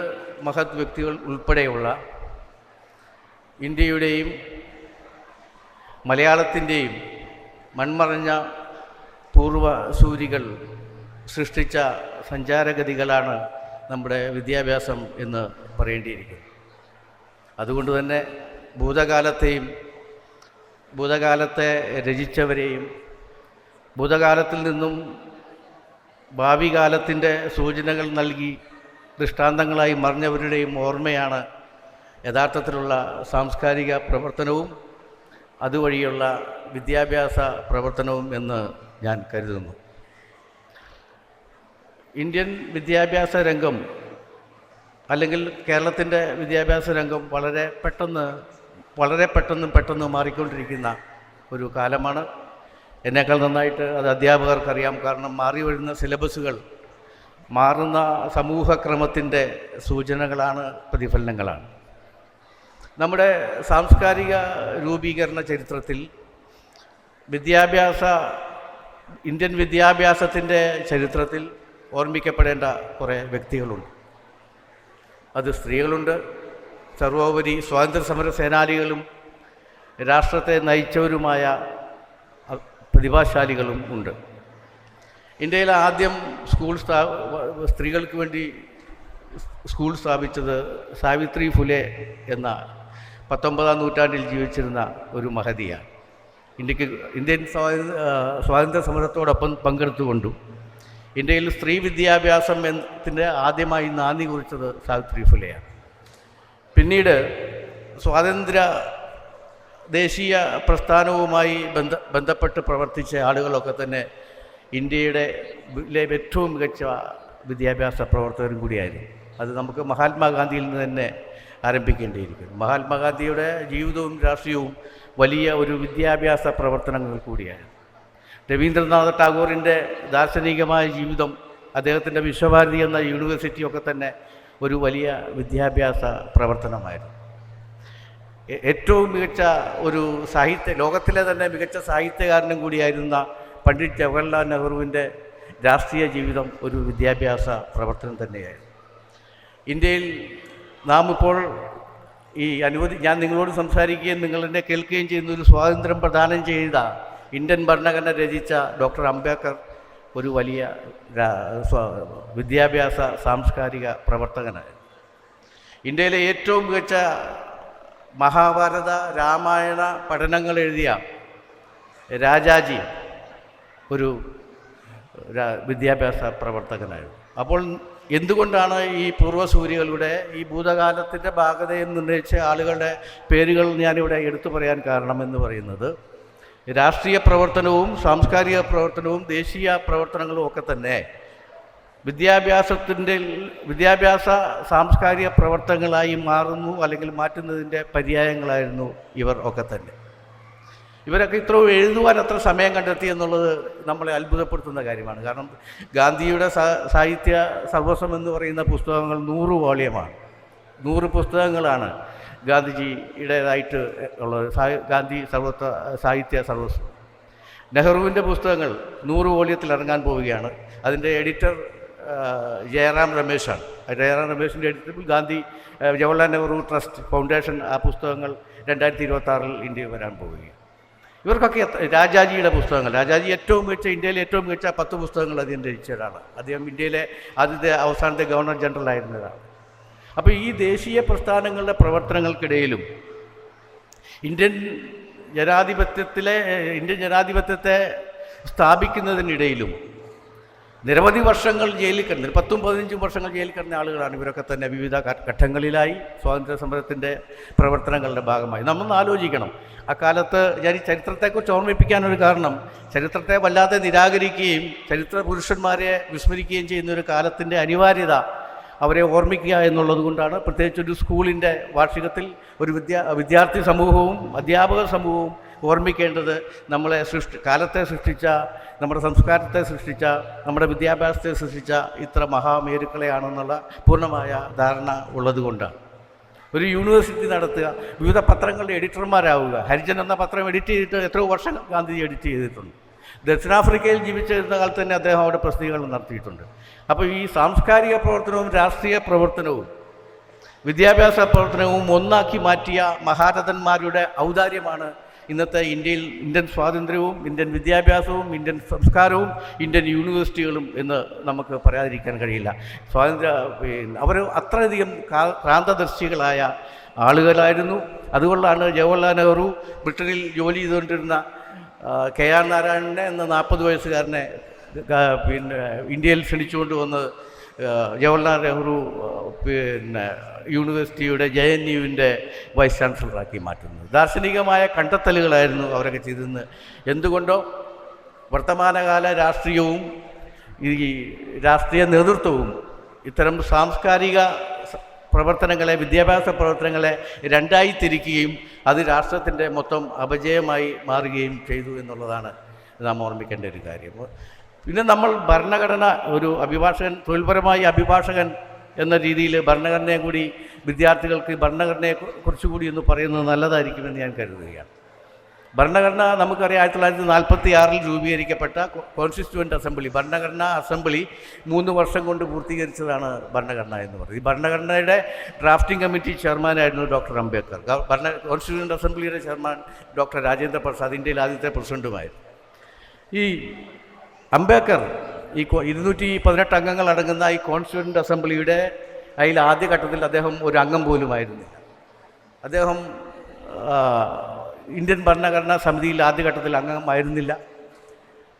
മഹത് വ്യക്തികൾ ഉൾപ്പെടെയുള്ള ഇന്ത്യയുടെയും മലയാളത്തിൻ്റെയും മൺമറഞ്ഞ പൂർവ്വസൂരികൾ സൃഷ്ടിച്ച സഞ്ചാരഗതികളാണ് നമ്മുടെ വിദ്യാഭ്യാസം എന്ന് പറയേണ്ടിയിരിക്കുന്നു. അതുകൊണ്ട് തന്നെ ഭൂതകാലത്തെ രചിച്ചവരെയും ഭൂതകാലത്തിൽ നിന്നും ഭാവി കാലത്തിൻ്റെ സൂചനകൾ നൽകി ദൃഷ്ടാന്തങ്ങളായി മറിഞ്ഞവരുടെയും ഓർമ്മയാണ് യഥാർത്ഥത്തിലുള്ള സാംസ്കാരിക പ്രവർത്തനവും അതുവഴിയുള്ള വിദ്യാഭ്യാസ പ്രവർത്തനവും എന്ന് ഞാൻ കരുതുന്നു. ഇന്ത്യൻ വിദ്യാഭ്യാസ രംഗം അല്ലെങ്കിൽ കേരളത്തിൻ്റെ വിദ്യാഭ്യാസ രംഗം വളരെ പെട്ടെന്ന് മാറിക്കൊണ്ടിരിക്കുന്ന ഒരു കാലമാണ്. എന്നേക്കാൾ നന്നായിട്ട് അത് അധ്യാപകർക്കറിയാം. കാരണം മാറി വരുന്ന സിലബസുകൾ മാറുന്ന സമൂഹക്രമത്തിൻ്റെ സൂചനകളാണ്, പ്രതിഫലനങ്ങളാണ്. നമ്മുടെ സാംസ്കാരിക രൂപീകരണ ചരിത്രത്തിൽ ഇന്ത്യൻ വിദ്യാഭ്യാസത്തിൻ്റെ ചരിത്രത്തിൽ ഓർമ്മിക്കപ്പെടേണ്ട കുറേ വ്യക്തികളുണ്ട്. അത് സ്ത്രീകളുണ്ട്, സർവോപരി സ്വാതന്ത്ര്യ സമര സേനാനികളും രാഷ്ട്രത്തെ നയിച്ചവരുമായ പ്രതിഭാശാലികളും ഉണ്ട്. ഇന്ത്യയിൽ ആദ്യം സ്ത്രീകൾക്ക് വേണ്ടി സ്കൂൾ സ്ഥാപിച്ചത് സാവിത്രി ഫുലെ എന്ന 19-ാം നൂറ്റാണ്ടിൽ ജീവിച്ചിരുന്ന ഒരു മഹതിയാണ്. ഇന്ത്യൻ സ്വാതന്ത്ര്യ സമരത്തോടൊപ്പം പങ്കെടുത്തുകൊണ്ടു ഇന്ത്യയിൽ സ്ത്രീ വിദ്യാഭ്യാസത്തിൻ്റെ ആദ്യമായി നാന്ദി കുറിച്ചത് സാവിത്രി ഫുലെയാണ്. പിന്നീട് ദേശീയ പ്രസ്ഥാനവുമായി ബന്ധപ്പെട്ട് പ്രവർത്തിച്ച ആളുകളൊക്കെ തന്നെ ഇന്ത്യയുടെ ഏറ്റവും മികച്ച വിദ്യാഭ്യാസ പ്രവർത്തകരും കൂടിയായിരുന്നു. അത് നമുക്ക് മഹാത്മാഗാന്ധിയിൽ നിന്ന് തന്നെ ആരംഭിക്കേണ്ടിയിരിക്കുന്നു. മഹാത്മാഗാന്ധിയുടെ ജീവിതവും രാഷ്ട്രീയവും വലിയ ഒരു വിദ്യാഭ്യാസ പ്രവർത്തനങ്ങൾ കൂടിയായിരുന്നു. രവീന്ദ്രനാഥ് ടാഗോറിൻ്റെ ദാർശനികമായ ജീവിതം, അദ്ദേഹത്തിൻ്റെ വിശ്വഭാരതി എന്ന യൂണിവേഴ്സിറ്റിയൊക്കെ തന്നെ ഒരു വലിയ വിദ്യാഭ്യാസ പ്രവർത്തനമായിരുന്നു. ഏറ്റവും മികച്ച ഒരു ലോകത്തിലെ തന്നെ മികച്ച സാഹിത്യകാരനും കൂടിയായിരുന്ന പണ്ഡിറ്റ് ജവഹർലാൽ നെഹ്റുവിൻ്റെ രാഷ്ട്രീയ ജീവിതം ഒരു വിദ്യാഭ്യാസ പ്രവർത്തനം തന്നെയായിരുന്നു. ഇന്ത്യയിൽ നാം ഇപ്പോൾ ഞാൻ നിങ്ങളോട് സംസാരിക്കുകയും നിങ്ങൾ എന്നെ കേൾക്കുകയും ചെയ്യുന്ന ഒരു സ്വാതന്ത്ര്യം പ്രദാനം ചെയ്ത ഇന്ത്യൻ ഭരണഘടന രചിച്ച ഡോക്ടർ അംബേദ്കർ ഒരു വലിയ വിദ്യാഭ്യാസ സാംസ്കാരിക പ്രവർത്തകനായിരുന്നു. ഇന്ത്യയിലെ ഏറ്റവും മികച്ച മഹാഭാരത രാമായണ പഠനങ്ങൾ എഴുതിയ രാജാജി ഒരു വിദ്യാഭ്യാസ പ്രവർത്തകനായിരുന്നു. അപ്പോൾ എന്തുകൊണ്ടാണ് ഈ പൂർവ്വസൂരികളുടെ ഈ ഭൂതകാലത്തിൻ്റെ ഭാഗതയെ നിർണ്ണയിച്ച ആളുകളുടെ പേരുകൾ ഞാനിവിടെ എടുത്തു പറയാൻ കാരണമെന്ന് പറയുന്നത്, രാഷ്ട്രീയ പ്രവർത്തനവും സാംസ്കാരിക പ്രവർത്തനവും ദേശീയ പ്രവർത്തനങ്ങളും ഒക്കെ തന്നെ വിദ്യാഭ്യാസ സാംസ്കാരിക പ്രവർത്തനങ്ങളായി മാറുന്നു അല്ലെങ്കിൽ മാറ്റുന്നതിൻ്റെ പര്യായങ്ങളായിരുന്നു ഇവർ ഒക്കെ തന്നെ. ഇവരൊക്കെ ഇത്രയും എഴുതുവാൻ അത്ര സമയം കണ്ടെത്തി എന്നുള്ളത് നമ്മളെ അത്ഭുതപ്പെടുത്തുന്ന കാര്യമാണ്. കാരണം ഗാന്ധിയുടെ സാഹിത്യ സർവസ്വം എന്ന് പറയുന്ന പുസ്തകങ്ങൾ 100 വോളിയമാണ്. 100 പുസ്തകങ്ങളാണ് ഗാന്ധിജിയുടേതായിട്ട് ഉള്ളത്. ഗാന്ധി സാഹിത്യ സർവസ്വം. നെഹ്റുവിൻ്റെ പുസ്തകങ്ങൾ 100 വോളിയത്തിൽ ഇറങ്ങാൻ പോവുകയാണ്. അതിൻ്റെ എഡിറ്റർ ജയറാം രമേശാണ്. ജയറാം രമേശിൻ്റെ എഡിറ്ററിൽ ജവഹർലാൽ നെഹ്റു ട്രസ്റ്റ് ഫൗണ്ടേഷൻ ആ പുസ്തകങ്ങൾ 2026 ഇന്ത്യയിൽ വരാൻ പോവുകയാണ്. ഇവർക്കൊക്കെ രാജാജിയുടെ പുസ്തകങ്ങൾ, രാജാജി ഇന്ത്യയിലെ ഏറ്റവും മികച്ച 10 പുസ്തകങ്ങൾ അദ്ദേഹം രചിച്ച ഒരാളാണ്. അദ്ദേഹം ഇന്ത്യയിലെ അവസാനത്തെ ഗവർണർ ജനറൽ ആയിരുന്നതാണ്. അപ്പോൾ ഈ ദേശീയ പ്രസ്ഥാനങ്ങളുടെ പ്രവർത്തനങ്ങൾക്കിടയിലും ഇന്ത്യൻ ജനാധിപത്യത്തെ സ്ഥാപിക്കുന്നതിനിടയിലും നിരവധി വർഷങ്ങൾ ജയിലിൽ കിടന്ന് 10-15 വർഷങ്ങൾ ജയിലിൽ കിടന്ന ആളുകളാണ് ഇവരൊക്കെ തന്നെ. വിവിധ ഘട്ടങ്ങളിലായി സ്വാതന്ത്ര്യ സമരത്തിൻ്റെ പ്രവർത്തനങ്ങളുടെ ഭാഗമായി. നമ്മളൊന്ന് ആലോചിക്കണം, അക്കാലത്ത് ഞാൻ ഈ ചരിത്രത്തെക്കുറിച്ച് ഓർമ്മിപ്പിക്കാനൊരു കാരണം, ചരിത്രത്തെ വല്ലാതെ നിരാകരിക്കുകയും ചരിത്ര പുരുഷന്മാരെ വിസ്മരിക്കുകയും ചെയ്യുന്ന ഒരു കാലത്തിൻ്റെ അനിവാര്യത അവരെ ഓർമ്മിക്കുക എന്നുള്ളത് കൊണ്ടാണ്. പ്രത്യേകിച്ചൊരു സ്കൂളിൻ്റെ വാർഷികത്തിൽ ഒരു വിദ്യാർത്ഥി സമൂഹവും അധ്യാപക സമൂഹവും ഓർമ്മിക്കേണ്ടത് നമ്മളെ കാലത്തെ സൃഷ്ടിച്ച, നമ്മുടെ സംസ്കാരത്തെ സൃഷ്ടിച്ച, നമ്മുടെ വിദ്യാഭ്യാസത്തെ സൃഷ്ടിച്ച ഇത്ര മഹാമേരുക്കളെയാണെന്നുള്ള പൂർണ്ണമായ ധാരണ ഉള്ളതുകൊണ്ടാണ്. ഒരു യൂണിവേഴ്സിറ്റി നടത്തുക, വിവിധ പത്രങ്ങളുടെ എഡിറ്റർമാരാവുക. ഹരിജൻ എന്ന പത്രം എഡിറ്റ് ചെയ്തിട്ട് എത്രയോ വർഷം ഗാന്ധിജി എഡിറ്റ് ചെയ്തിട്ടുണ്ട്. ദക്ഷിണാഫ്രിക്കയിൽ ജീവിച്ചിരുന്ന കാലത്ത് തന്നെ അദ്ദേഹം അവിടെ പ്രസിദ്ധീകരണം നടത്തിയിട്ടുണ്ട്. അപ്പോൾ ഈ സാംസ്കാരിക പ്രവർത്തനവും രാഷ്ട്രീയ പ്രവർത്തനവും വിദ്യാഭ്യാസ പ്രവർത്തനവും ഒന്നാക്കി മാറ്റിയ മഹാരഥന്മാരുടെ ഔദാര്യമാണ് ഇന്നത്തെ ഇന്ത്യൻ സ്വാതന്ത്ര്യവും ഇന്ത്യൻ വിദ്യാഭ്യാസവും ഇന്ത്യൻ സംസ്കാരവും ഇന്ത്യൻ യൂണിവേഴ്സിറ്റികളും എന്ന് നമുക്ക് പറയാതിരിക്കാൻ കഴിയില്ല. അവർ അത്രയധികം ക്രാന്തദർശികളായ ആളുകളായിരുന്നു. അതുകൊണ്ടാണ് ജവഹർലാൽ നെഹ്റു ബ്രിട്ടനിൽ ജോലി ചെയ്തുകൊണ്ടിരുന്ന KR നാരായണനെ എന്ന 40 വയസ്സുകാരനെ ഇന്ത്യയിൽ ക്ഷണിച്ചുകൊണ്ട് വന്ന് ജവഹർലാൽ നെഹ്റു യൂണിവേഴ്സിറ്റിയുടെ JNUവിൻ്റെ വൈസ് ചാൻസലറാക്കി മാറ്റുന്നത്. ദാർശനികമായ കണ്ടെത്തലുകളായിരുന്നു അവരൊക്കെ ചെയ്തിരുന്നത്. എന്തുകൊണ്ടോ വർത്തമാനകാല രാഷ്ട്രീയവും ഈ രാഷ്ട്രീയ നേതൃത്വവും ഇത്തരം സാംസ്കാരിക പ്രവർത്തനങ്ങളെ, വിദ്യാഭ്യാസ പ്രവർത്തനങ്ങളെ രണ്ടായി തിരിക്കുകയും അത് രാഷ്ട്രത്തിൻ്റെ മൊത്തം അപജയമായി മാറുകയും ചെയ്തു എന്നുള്ളതാണ് നാം ഓർമ്മിക്കേണ്ട ഒരു കാര്യം. പിന്നെ നമ്മൾ ഭരണഘടന, ഒരു അഭിഭാഷകൻ, തൊഴിൽപരമായി അഭിഭാഷകൻ എന്ന രീതിയിൽ ഭരണഘടനയെ കൂടി വിദ്യാർത്ഥികൾക്ക് ഭരണഘടനയെ കുറിച്ചുകൂടി എന്ന് പറയുന്നത് നല്ലതായിരിക്കുമെന്ന് ഞാൻ കരുതുകയാണ്. ഭരണഘടന നമുക്കറിയാം 1946 രൂപീകരിക്കപ്പെട്ട കോൺസ്റ്റിറ്റ്യൂവൻ്റ് അസംബ്ലി, ഭരണഘടനാ അസംബ്ലി 3 വർഷം കൊണ്ട് പൂർത്തീകരിച്ചതാണ് ഭരണഘടന എന്ന് പറയുന്നത്. ഈ ഭരണഘടനയുടെ ഡ്രാഫ്റ്റിംഗ് കമ്മിറ്റി ചെയർമാനായിരുന്നു ഡോക്ടർ അംബേദ്കർ. കോൺസ്റ്റിറ്റ്യൂവൻ്റ് അസംബ്ലിയുടെ ചെയർമാൻ ഡോക്ടർ രാജേന്ദ്ര പ്രസാദ്, ഇന്ത്യയിലെ ആദ്യത്തെ പ്രസിഡൻറ്റുമായിരുന്നു. ഈ അംബേദ്കർ ഈ 218 അംഗങ്ങൾ അടങ്ങുന്ന ഈ കോൺസ്റ്റിറ്റ്യൂവൻ്റ് അസംബ്ലിയുടെ അതിൽ ആദ്യഘട്ടത്തിൽ അദ്ദേഹം ഒരു അംഗം പോലുമായിരുന്നില്ല. അദ്ദേഹം ഇന്ത്യൻ ഭരണഘടനാ സമിതിയിൽ ആദ്യഘട്ടത്തിൽ അംഗമായിരുന്നില്ല.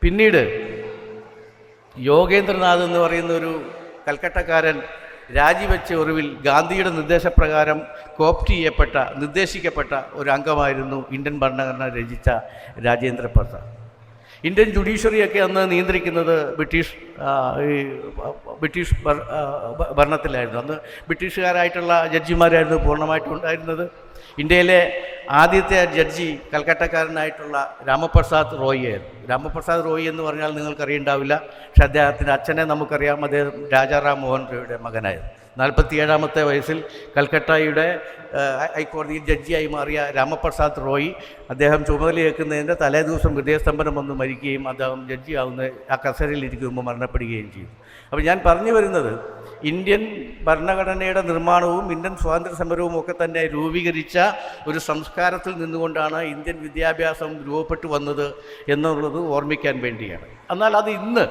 പിന്നീട് യോഗേന്ദ്രനാഥ് എന്ന് പറയുന്ന ഒരു കൽക്കട്ടക്കാരൻ രാജിവെച്ച ഒടുവിൽ ഗാന്ധിയുടെ നിർദ്ദേശപ്രകാരം നിർദ്ദേശിക്കപ്പെട്ട ഒരു അംഗമായിരുന്നു ഇന്ത്യൻ ഭരണഘടന രചിച്ച രാജേന്ദ്ര പ്രസാദ്. ഇന്ത്യൻ ജുഡീഷ്യറിയൊക്കെ അന്ന് നിയന്ത്രിക്കുന്നത് ബ്രിട്ടീഷ് ഭരണത്തിലായിരുന്നു. അന്ന് ബ്രിട്ടീഷുകാരായിട്ടുള്ള ജഡ്ജിമാരായിരുന്നു പൂർണ്ണമായിട്ടും ഉണ്ടായിരുന്നത്. ഇന്ത്യയിലെ ആദ്യത്തെ ജഡ്ജി കൽക്കട്ടക്കാരനായിട്ടുള്ള രാമപ്രസാദ് റോയി ആയിരുന്നു. രാമപ്രസാദ് റോയി എന്ന് പറഞ്ഞാൽ നിങ്ങൾക്കറിയുണ്ടാവില്ല, പക്ഷെ അദ്ദേഹത്തിൻ്റെ അച്ഛനെ നമുക്കറിയാം. അദ്ദേഹം രാജാറാം മോഹൻ റോയിയുടെ മകനായിരുന്നു. 47-ാമത്തെ വയസ്സിൽ കൽക്കട്ടയുടെ ഹൈക്കോടതിയിൽ ജഡ്ജിയായി മാറിയ രാമപ്രസാദ് റോയി അദ്ദേഹം ചുമതലയേൽക്കുന്നതിൻ്റെ തലേ ദിവസം ഹൃദയസ്തംഭനം വന്ന് മരിക്കുകയും അദ്ദേഹം ജഡ്ജിയാവുന്ന ആ കസേരയിൽ ഇരിക്കുമ്പോൾ മരണപ്പെടുകയും ചെയ്തു. അപ്പോൾ ഞാൻ പറഞ്ഞു വരുന്നത്, ഇന്ത്യൻ ഭരണഘടനയുടെ നിർമ്മാണവും ഇന്ത്യൻ സ്വാതന്ത്ര്യ സമരവും ഒക്കെ തന്നെ രൂപീകരിച്ച ഒരു സംസ്കാരത്തിൽ നിന്നുകൊണ്ടാണ് ഇന്ത്യൻ വിദ്യാഭ്യാസം രൂപപ്പെട്ടു വന്നത് എന്നുള്ളത് ഓർമ്മിക്കാൻ വേണ്ടിയാണ്. എന്നാൽ അത് ഇന്ന്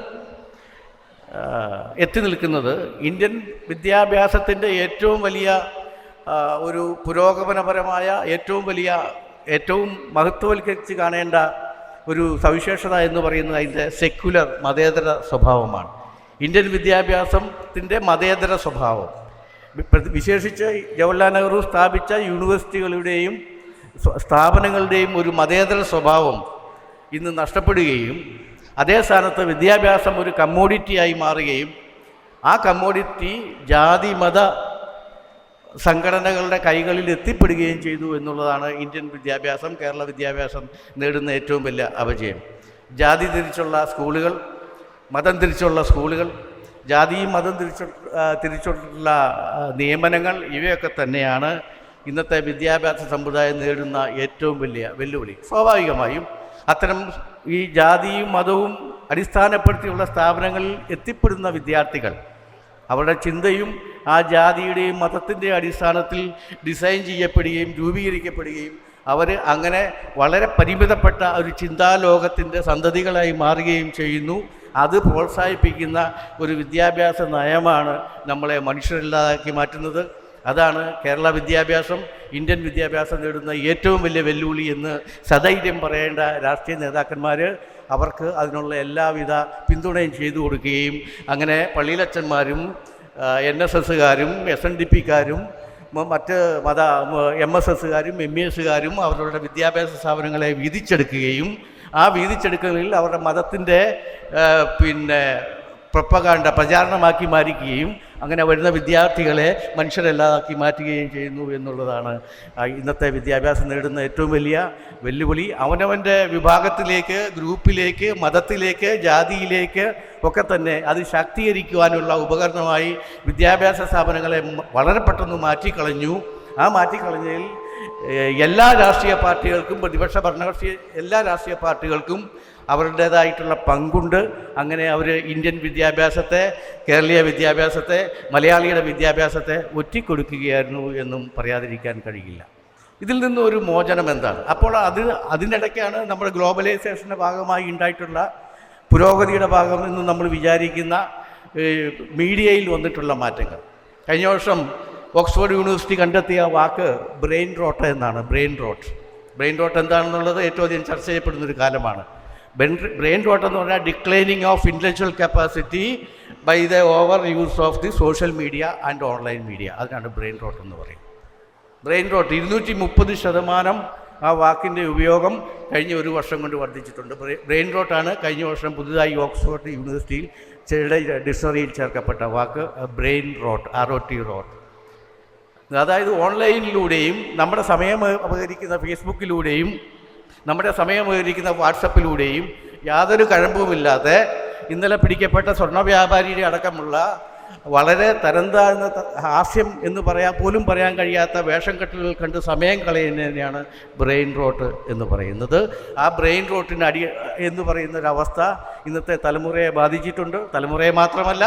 എത്തി നിൽക്കുന്നത് ഇന്ത്യൻ വിദ്യാഭ്യാസത്തിൻ്റെ ഏറ്റവും വലിയ ഒരു പുരോഗമനപരമായ ഏറ്റവും മഹത്വവൽക്കരിച്ച് കാണേണ്ട ഒരു സവിശേഷത എന്ന് പറയുന്നത് അതിൻ്റെ സെക്യുലർ മതേതര സ്വഭാവമാണ്. ഇന്ത്യൻ വിദ്യാഭ്യാസത്തിൻ്റെ മതേതര സ്വഭാവം, വിശേഷിച്ച് ജവഹർലാൽ നെഹ്റു സ്ഥാപിച്ച യൂണിവേഴ്സിറ്റികളുടെയും സ്ഥാപനങ്ങളുടെയും ഒരു മതേതര സ്വഭാവം ഇന്ന് നഷ്ടപ്പെടുകയും അതേ സ്ഥാനത്ത് വിദ്യാഭ്യാസം ഒരു കമ്മോഡിറ്റിയായി മാറുകയും ആ കമ്മോഡിറ്റി ജാതി മത സംഘടനകളുടെ കൈകളിൽ എത്തിപ്പെടുകയും ചെയ്തു എന്നുള്ളതാണ് ഇന്ത്യൻ വിദ്യാഭ്യാസം, കേരള വിദ്യാഭ്യാസം നേടുന്ന ഏറ്റവും വലിയ അപജയം. ജാതി തിരിച്ചുള്ള സ്കൂളുകൾ, മതം തിരിച്ചുള്ള സ്കൂളുകൾ, ജാതിയും മതം തിരിച്ചുള്ള നിയമനങ്ങൾ, ഇവയൊക്കെ തന്നെയാണ് ഇന്നത്തെ വിദ്യാഭ്യാസ സമ്പ്രദായം നേടുന്ന ഏറ്റവും വലിയ വെല്ലുവിളി. സ്വാഭാവികമായും അത്തരം ഈ ജാതിയും മതവും അടിസ്ഥാനപ്പെടുത്തിയുള്ള സ്ഥാപനങ്ങളിൽ എത്തിപ്പെടുന്ന വിദ്യാർത്ഥികൾ അവരുടെ ചിന്തയും ആ ജാതിയുടെയും മതത്തിൻ്റെയും അടിസ്ഥാനത്തിൽ ഡിസൈൻ ചെയ്യപ്പെടുകയും രൂപീകരിക്കപ്പെടുകയും അവർ അങ്ങനെ വളരെ പരിമിതപ്പെട്ട ഒരു ചിന്താലോകത്തിൻ്റെ സന്തതികളായി മാറുകയും ചെയ്യുന്നു. അത് പ്രോത്സാഹിപ്പിക്കുന്ന ഒരു വിദ്യാഭ്യാസ നയമാണ് നമ്മളെ മനുഷ്യരില്ലാതാക്കി മാറ്റുന്നത്. അതാണ് കേരള വിദ്യാഭ്യാസം, ഇന്ത്യൻ വിദ്യാഭ്യാസം നേടുന്ന ഏറ്റവും വലിയ വെല്ലുവിളി എന്ന് സധൈര്യം പറയേണ്ട രാഷ്ട്രീയ നേതാക്കന്മാർ അവർക്ക് അതിനുള്ള എല്ലാവിധ പിന്തുണയും ചെയ്തു കൊടുക്കുകയും അങ്ങനെ പള്ളിയിലച്ചന്മാരും NSSകാരും SNDPക്കാരും മറ്റ് MSSകാരും MESകാരും അവരുടെ വിദ്യാഭ്യാസ സ്ഥാപനങ്ങളെ വീതിച്ചെടുക്കുകയും ആ വീതിച്ചെടുക്കലിൽ അവരുടെ മതത്തിൻ്റെ പ്രചാരണമാക്കി മാറ്റുകയും അങ്ങനെ വരുന്ന വിദ്യാർത്ഥികളെ മനുഷ്യരല്ലാതാക്കി മാറ്റുകയും ചെയ്യുന്നു എന്നുള്ളതാണ് ഇന്നത്തെ വിദ്യാഭ്യാസം നേടുന്ന ഏറ്റവും വലിയ വെല്ലുവിളി. അവനവൻ്റെ വിഭാഗത്തിലേക്ക്, ഗ്രൂപ്പിലേക്ക്, മതത്തിലേക്ക്, ജാതിയിലേക്ക് ഒക്കെ തന്നെ അത് ശാക്തീകരിക്കുവാനുള്ള ഉപകരണമായി വിദ്യാഭ്യാസ സ്ഥാപനങ്ങളെ വളരെ പെട്ടെന്ന് മാറ്റിക്കളഞ്ഞു. ആ മാറ്റിക്കളഞ്ഞതിൽ എല്ലാ രാഷ്ട്രീയ പാർട്ടികൾക്കും, പ്രതിപക്ഷ ഭരണകക്ഷി എല്ലാ രാഷ്ട്രീയ പാർട്ടികൾക്കും അവരുടേതായിട്ടുള്ള പങ്കുണ്ട്. അങ്ങനെ അവർ ഇന്ത്യൻ വിദ്യാഭ്യാസത്തെ, കേരളീയ വിദ്യാഭ്യാസത്തെ, മലയാളിയുടെ വിദ്യാഭ്യാസത്തെ ഒറ്റിക്കൊടുക്കുകയായിരുന്നു എന്നും പറയാതിരിക്കാൻ കഴിയില്ല. ഇതിൽ നിന്നൊരു മോചനം എന്താണ്? അപ്പോൾ അതിനിടയ്ക്കാണ് നമ്മുടെ ഗ്ലോബലൈസേഷൻ്റെ ഭാഗമായി ഉണ്ടായിട്ടുള്ള പുരോഗതിയുടെ ഭാഗം എന്ന് നമ്മൾ വിചാരിക്കുന്ന മീഡിയയിൽ വന്നിട്ടുള്ള മാറ്റങ്ങൾ. കഴിഞ്ഞ വർഷം ഓക്സ്ഫോർഡ് യൂണിവേഴ്സിറ്റി കണ്ടെത്തിയ വാക്ക് ബ്രെയിൻ റോട്ട് എന്നാണ്. ബ്രെയിൻ റോട്ട് എന്താണെന്നുള്ളത് ഏറ്റവും അധികം ചർച്ച ചെയ്യപ്പെടുന്നൊരു കാലമാണ്. ബ്രെയിൻ റോട്ട് എന്ന് പറഞ്ഞാൽ declining of intellectual capacity by the over use of the social media and online media. അതിനാണ് ബ്രെയിൻ റോട്ട് എന്ന് പറയും. ബ്രെയിൻ റോട്ട് 230% ആ വാക്കിൻ്റെ ഉപയോഗം കഴിഞ്ഞ ഒരു വർഷം കൊണ്ട് വർദ്ധിച്ചിട്ടുണ്ട്. ബ്രെയിൻ റോട്ടാണ് കഴിഞ്ഞ വർഷം പുതുതായി ഓക്സ്ഫോർഡ് യൂണിവേഴ്സിറ്റിയിൽ ഡിക്ഷണറിയിൽ ചേർക്കപ്പെട്ട വാക്ക് ബ്രെയിൻ റോട്ട്, ROT റോട്ട്. അതായത് ഓൺലൈനിലൂടെയും നമ്മുടെ സമയം അപഹരിക്കുന്ന ഫേസ്ബുക്കിലൂടെയും നമ്മുടെ സമയം അപഹരിക്കുന്ന വാട്സപ്പിലൂടെയും യാതൊരു കഴമ്പുമില്ലാതെ ഇന്നലെ പിടിക്കപ്പെട്ട സ്വർണ്ണ വ്യാപാരിയുടെ അടക്കമുള്ള വളരെ തരം താഴ്ന്ന ഹാസ്യം എന്ന് പോലും പറയാൻ കഴിയാത്ത വേഷം കെട്ടലുകൾ കണ്ട് സമയം കളയുന്നതിനെയാണ് ബ്രെയിൻ റോട്ട് എന്ന് പറയുന്നത്. ആ ബ്രെയിൻ റോട്ടിന് എന്ന് പറയുന്നൊരവസ്ഥ ഇന്നത്തെ തലമുറയെ ബാധിച്ചിട്ടുണ്ട്. തലമുറയെ മാത്രമല്ല,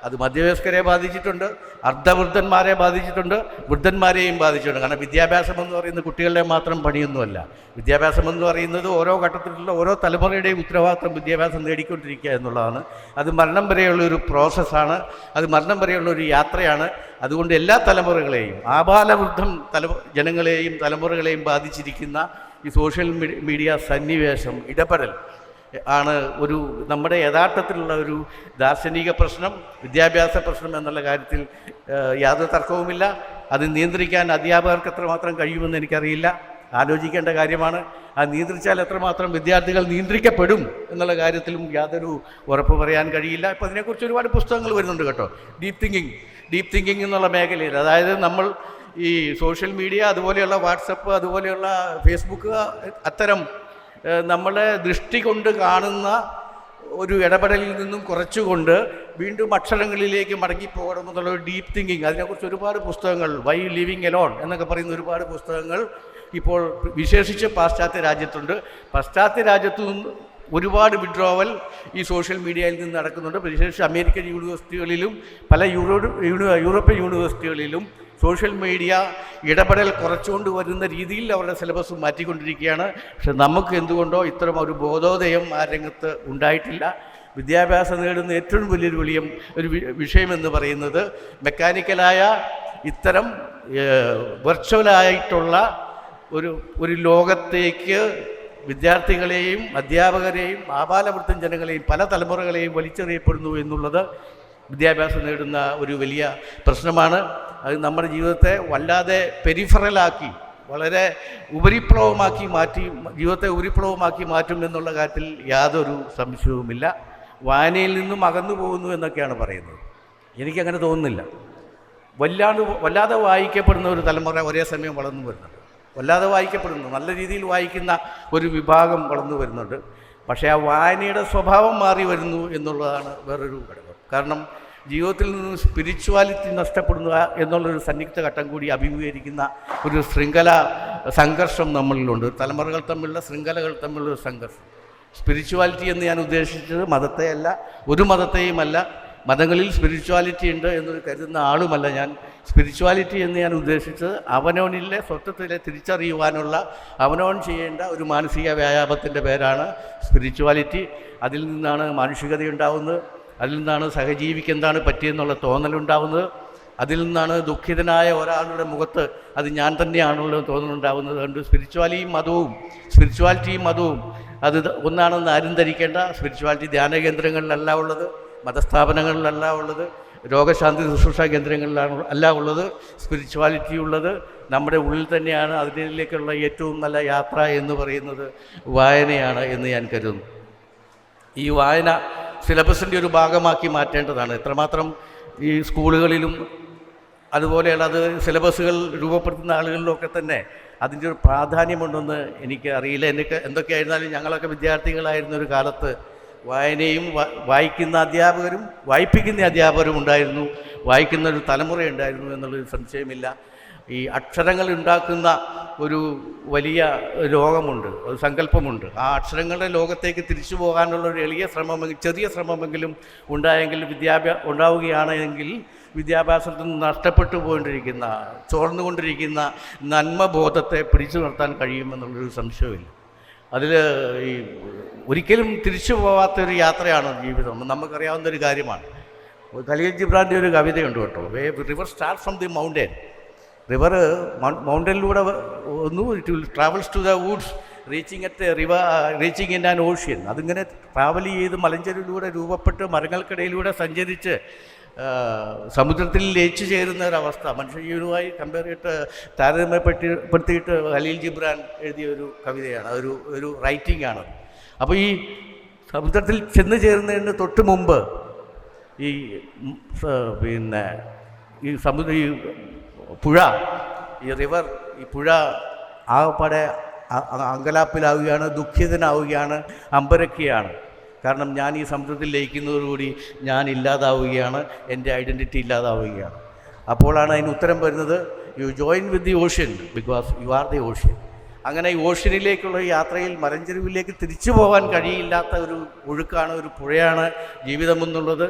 അത് മധ്യവയസ്കരെ ബാധിച്ചിട്ടുണ്ട്, അർദ്ധവൃദ്ധന്മാരെ ബാധിച്ചിട്ടുണ്ട്, വൃദ്ധന്മാരെയും ബാധിച്ചിട്ടുണ്ട്. കാരണം വിദ്യാഭ്യാസം എന്ന് പറയുന്നത് കുട്ടികളുടെ മാത്രം പണിയൊന്നുമല്ല. വിദ്യാഭ്യാസം എന്ന് പറയുന്നത് ഓരോ ഘട്ടത്തിലുള്ള ഓരോ തലമുറയുടെയും ഉത്തരവാദിത്വം വിദ്യാഭ്യാസം നേടിക്കൊണ്ടിരിക്കുക എന്നുള്ളതാണ്. അത് മരണം വരെയുള്ളൊരു പ്രോസസ്സാണ്, അത് മരണം വരെയുള്ളൊരു യാത്രയാണ്. അതുകൊണ്ട് എല്ലാ തലമുറകളെയും, ആബാലവൃദ്ധം ജനങ്ങളെയും തലമുറകളെയും ബാധിച്ചിരിക്കുന്ന ഈ സോഷ്യൽ മീഡിയ സന്നിവേശം, ഇടപെടൽ ആണ് നമ്മുടെ യഥാർത്ഥത്തിലുള്ള ഒരു ദാർശനിക പ്രശ്നം, വിദ്യാഭ്യാസ പ്രശ്നം എന്നുള്ള കാര്യത്തിൽ യാതൊരു തർക്കവുമില്ല. അത് നിയന്ത്രിക്കാൻ അധ്യാപകർക്ക് എത്രമാത്രം കഴിയുമെന്ന് എനിക്കറിയില്ല, ആലോചിക്കേണ്ട കാര്യമാണ്. അത് നിയന്ത്രിച്ചാൽ എത്രമാത്രം വിദ്യാർത്ഥികൾ നിയന്ത്രിക്കപ്പെടും എന്നുള്ള കാര്യത്തിലും യാതൊരു ഉറപ്പ് പറയാൻ കഴിയില്ല. ഇപ്പോൾ അതിനെക്കുറിച്ച് ഒരുപാട് പുസ്തകങ്ങൾ വരുന്നുണ്ട് കേട്ടോ. ഡീപ്പ് തിങ്കിങ് എന്നുള്ള മേഖലയിൽ, അതായത് നമ്മൾ ഈ സോഷ്യൽ മീഡിയ, അതുപോലെയുള്ള വാട്സപ്പ്, അതുപോലെയുള്ള ഫേസ്ബുക്ക്, അത്തരം നമ്മളെ ദൃഷ്ടി കൊണ്ട് കാണുന്ന ഒരു ഇടപെടലിൽ നിന്നും കുറച്ചുകൊണ്ട് വീണ്ടും അക്ഷരങ്ങളിലേക്ക് മടങ്ങിപ്പോകണം എന്നുള്ള ഒരു ഡീപ്പ് തിങ്കിങ്, അതിനെക്കുറിച്ച് ഒരുപാട് പുസ്തകങ്ങൾ, വൈ ലിവിങ് എലോൺ എന്നൊക്കെ പറയുന്ന ഒരുപാട് പുസ്തകങ്ങൾ ഇപ്പോൾ വിശേഷിച്ച് പാശ്ചാത്യ രാജ്യത്തുണ്ട്. പാശ്ചാത്യ രാജ്യത്തു നിന്ന് ഒരുപാട് വിഡ്രോവൽ ഈ സോഷ്യൽ മീഡിയയിൽ നിന്ന് നടക്കുന്നുണ്ട്. വിശേഷിച്ച് അമേരിക്കൻ യൂണിവേഴ്സിറ്റികളിലും പല യൂറോപ്യൻ യൂണിവേഴ്സിറ്റികളിലും സോഷ്യൽ മീഡിയ ഇടപെടൽ കുറച്ചുകൊണ്ട് വരുന്ന രീതിയിൽ അവരുടെ സിലബസ് മാറ്റിക്കൊണ്ടിരിക്കുകയാണ്. പക്ഷെ നമുക്ക് എന്തുകൊണ്ടോ ഇത്തരം ഒരു ബോധോദയം ആ രംഗത്ത് ഉണ്ടായിട്ടില്ല. വിദ്യാഭ്യാസം നേടുന്ന ഏറ്റവും വലിയൊരു വിഷയമെന്ന് പറയുന്നത് മെക്കാനിക്കലായ ഇത്തരം വെർച്വലായിട്ടുള്ള ഒരു ലോകത്തേക്ക് വിദ്യാർത്ഥികളെയും അധ്യാപകരെയും ആബാലവൃദ്ധം ജനങ്ങളെയും പല തലമുറകളെയും വലിച്ചെറിയപ്പെടുന്നു എന്നുള്ളത് വിദ്യാഭ്യാസം നേടുന്ന ഒരു വലിയ പ്രശ്നമാണ്. അത് നമ്മുടെ ജീവിതത്തെ വല്ലാതെ പെരിഫറലാക്കി, വളരെ ജീവിതത്തെ ഉപരിപ്ലവമാക്കി മാറ്റും എന്നുള്ള കാര്യത്തിൽ യാതൊരു സംശയവുമില്ല. വായനയിൽ നിന്നും അകന്നു പോകുന്നു എന്നൊക്കെയാണ് പറയുന്നത്. എനിക്കങ്ങനെ തോന്നുന്നില്ല. വല്ലാതെ വായിക്കപ്പെടുന്ന ഒരു തലമുറ ഒരേ സമയം വളർന്നു വരുന്നുണ്ട്. വല്ലാതെ വായിക്കപ്പെടുന്നു, നല്ല രീതിയിൽ വായിക്കുന്ന ഒരു വിഭാഗം വളർന്നു വരുന്നുണ്ട്. പക്ഷേ ആ വായനയുടെ സ്വഭാവം മാറി വരുന്നു എന്നുള്ളതാണ് വേറൊരു ഘടകം. കാരണം ജീവിതത്തിൽ നിന്ന് സ്പിരിച്വാലിറ്റി നഷ്ടപ്പെടുക എന്നുള്ളൊരു സന്നിഗ്ധ ഘട്ടം കൂടി അഭിമുഖീകരിക്കുന്ന ഒരു സംഘർഷം നമ്മളിലുണ്ട്. തലമുറകൾ തമ്മിലുള്ള ശൃംഖലകൾ തമ്മിലുള്ള സംഘർഷം. സ്പിരിച്വാലിറ്റി എന്ന് ഞാൻ ഉദ്ദേശിച്ചത് മതത്തെയല്ല, ഒരു മതത്തെയുമല്ല. മതങ്ങളിൽ സ്പിരിച്വാലിറ്റി ഉണ്ട് എന്ന് കരുതുന്ന ആളുമല്ല ഞാൻ. സ്പിരിച്വാലിറ്റി എന്ന് ഞാൻ ഉദ്ദേശിച്ചത് അവനവനിലെ സ്വത്വത്തിലെ തിരിച്ചറിയുവാനുള്ള അവനവൻ ചെയ്യേണ്ട ഒരു മാനസിക വ്യായാമത്തിൻ്റെ പേരാണ് സ്പിരിച്വാലിറ്റി. അതിൽ നിന്നാണ് മാനുഷികതയുണ്ടാവുന്നത്, അതിൽ നിന്നാണ് സഹജീവിക്ക് എന്താണ് പറ്റിയെന്നുള്ള തോന്നലുണ്ടാവുന്നത്, അതിൽ നിന്നാണ് ദുഃഖിതനായ ഒരാളുടെ മുഖത്ത് അത് ഞാൻ തന്നെയാണുള്ളത് തോന്നലുണ്ടാവുന്നത്. അതുകൊണ്ട് സ്പിരിച്വാലിറ്റിയും മതവും അത് ഒന്നാണെന്ന് ആരും ധരിക്കേണ്ട. സ്പിരിച്വാലിറ്റി ധ്യാന കേന്ദ്രങ്ങളിലല്ല ഉള്ളത്, മതസ്ഥാപനങ്ങളിലല്ല ഉള്ളത്, രോഗശാന്തി ശുശ്രൂഷ കേന്ദ്രങ്ങളിലാണ് അല്ല ഉള്ളത്. സ്പിരിച്വാലിറ്റി ഉള്ളത് നമ്മുടെ ഉള്ളിൽ തന്നെയാണ്. അതിലേക്കുള്ള ഏറ്റവും നല്ല യാത്ര എന്ന് പറയുന്നത് വായനയാണ് എന്ന് ഞാൻ കരുതുന്നു. ഈ വായന സിലബസിൻ്റെ ഒരു ഭാഗമാക്കി മാറ്റേണ്ടതാണ്. എത്രമാത്രം ഈ സ്കൂളുകളിലും അതുപോലെയുള്ള അത് സിലബസുകൾ രൂപപ്പെടുത്തുന്ന ആളുകളിലൊക്കെ തന്നെ അതിൻ്റെ ഒരു പ്രാധാന്യമുണ്ടെന്ന് എനിക്ക് അറിയില്ല. എന്തൊക്കെയായിരുന്നാലും ഞങ്ങളൊക്കെ വിദ്യാർത്ഥികളായിരുന്ന ഒരു കാലത്ത് വായനയും വായിക്കുന്ന അധ്യാപകരും വായിപ്പിക്കുന്ന അധ്യാപകരും ഉണ്ടായിരുന്നു, വായിക്കുന്ന ഒരു തലമുറയുണ്ടായിരുന്നു എന്നുള്ളൊരു സംശയമില്ല. ഈ അക്ഷരങ്ങൾ ഉണ്ടാക്കുന്ന ഒരു വലിയ ലോകമുണ്ട്, ഒരു സങ്കല്പമുണ്ട്. ആ അക്ഷരങ്ങളുടെ ലോകത്തേക്ക് തിരിച്ചു പോകാനുള്ള ഒരു എളിയ ശ്രമമെങ്കിൽ, ചെറിയ ശ്രമമെങ്കിലും ഉണ്ടാവുകയാണെങ്കിൽ വിദ്യാഭ്യാസത്തിൽ നിന്ന് നഷ്ടപ്പെട്ടു പോയിക്കൊണ്ടിരിക്കുന്ന, ചോർന്നുകൊണ്ടിരിക്കുന്ന നന്മബോധത്തെ പിടിച്ചു നിർത്താൻ കഴിയുമെന്നുള്ളൊരു സംശയമില്ല. അതിൽ ഈ ഒരിക്കലും തിരിച്ചു പോകാത്തൊരു യാത്രയാണ് ജീവിതം, നമുക്കറിയാവുന്നൊരു കാര്യമാണ്. ഖലീൽ ജിബ്രാൻ്റെ ഒരു കവിതയുണ്ട് കേട്ടോ, river start from the mountain. River മൗണ്ടനിലൂടെ വന്നു, it will travels to the woods reaching in an ocean. അതിങ്ങനെ ട്രാവൽ ചെയ്ത് മലഞ്ചെരിവിലൂടെ രൂപപ്പെട്ട് മരങ്ങൾക്കിടയിലൂടെ സഞ്ചരിച്ച് സമുദ്രത്തിൽ ലയിച്ചു ചേരുന്ന ഒരവസ്ഥ മനുഷ്യജീവനുമായി താരതമ്യപ്പെടുത്തിയിട്ട് ഖലീൽ ജിബ്രാൻ എഴുതിയ ഒരു കവിതയാണ്, ഒരു റൈറ്റിംഗ് ആണ്. അപ്പോൾ ഈ സമുദ്രത്തിൽ ചെന്ന് ചേരുന്നതിന് തൊട്ട് മുമ്പ് ഈ പുഴ, ഈ റിവർ, ഈ പുഴ ആകപ്പാടെ അങ്കലാപ്പിലാവുകയാണ്, ദുഃഖിതനാവുകയാണ്, അമ്പരക്കുകയാണ്. കാരണം ഞാൻ ഈ സമുദ്രത്തിൽ ലയിക്കുന്നതോടുകൂടി ഞാൻ ഇല്ലാതാവുകയാണ്, എൻ്റെ ഐഡൻറ്റിറ്റി ഇല്ലാതാവുകയാണ്. അപ്പോഴാണ് അതിന് ഉത്തരം വരുന്നത്, you join with the ocean because you are the ocean. അങ്ങനെ ഈ ഓഷ്യനിലേക്കുള്ള യാത്രയിൽ മലഞ്ചെരുവിലേക്ക് തിരിച്ചു പോകാൻ കഴിയില്ലാത്ത ഒരു ഒഴുക്കാണ്, ഒരു പുഴയാണ് ജീവിതമെന്നുള്ളത്.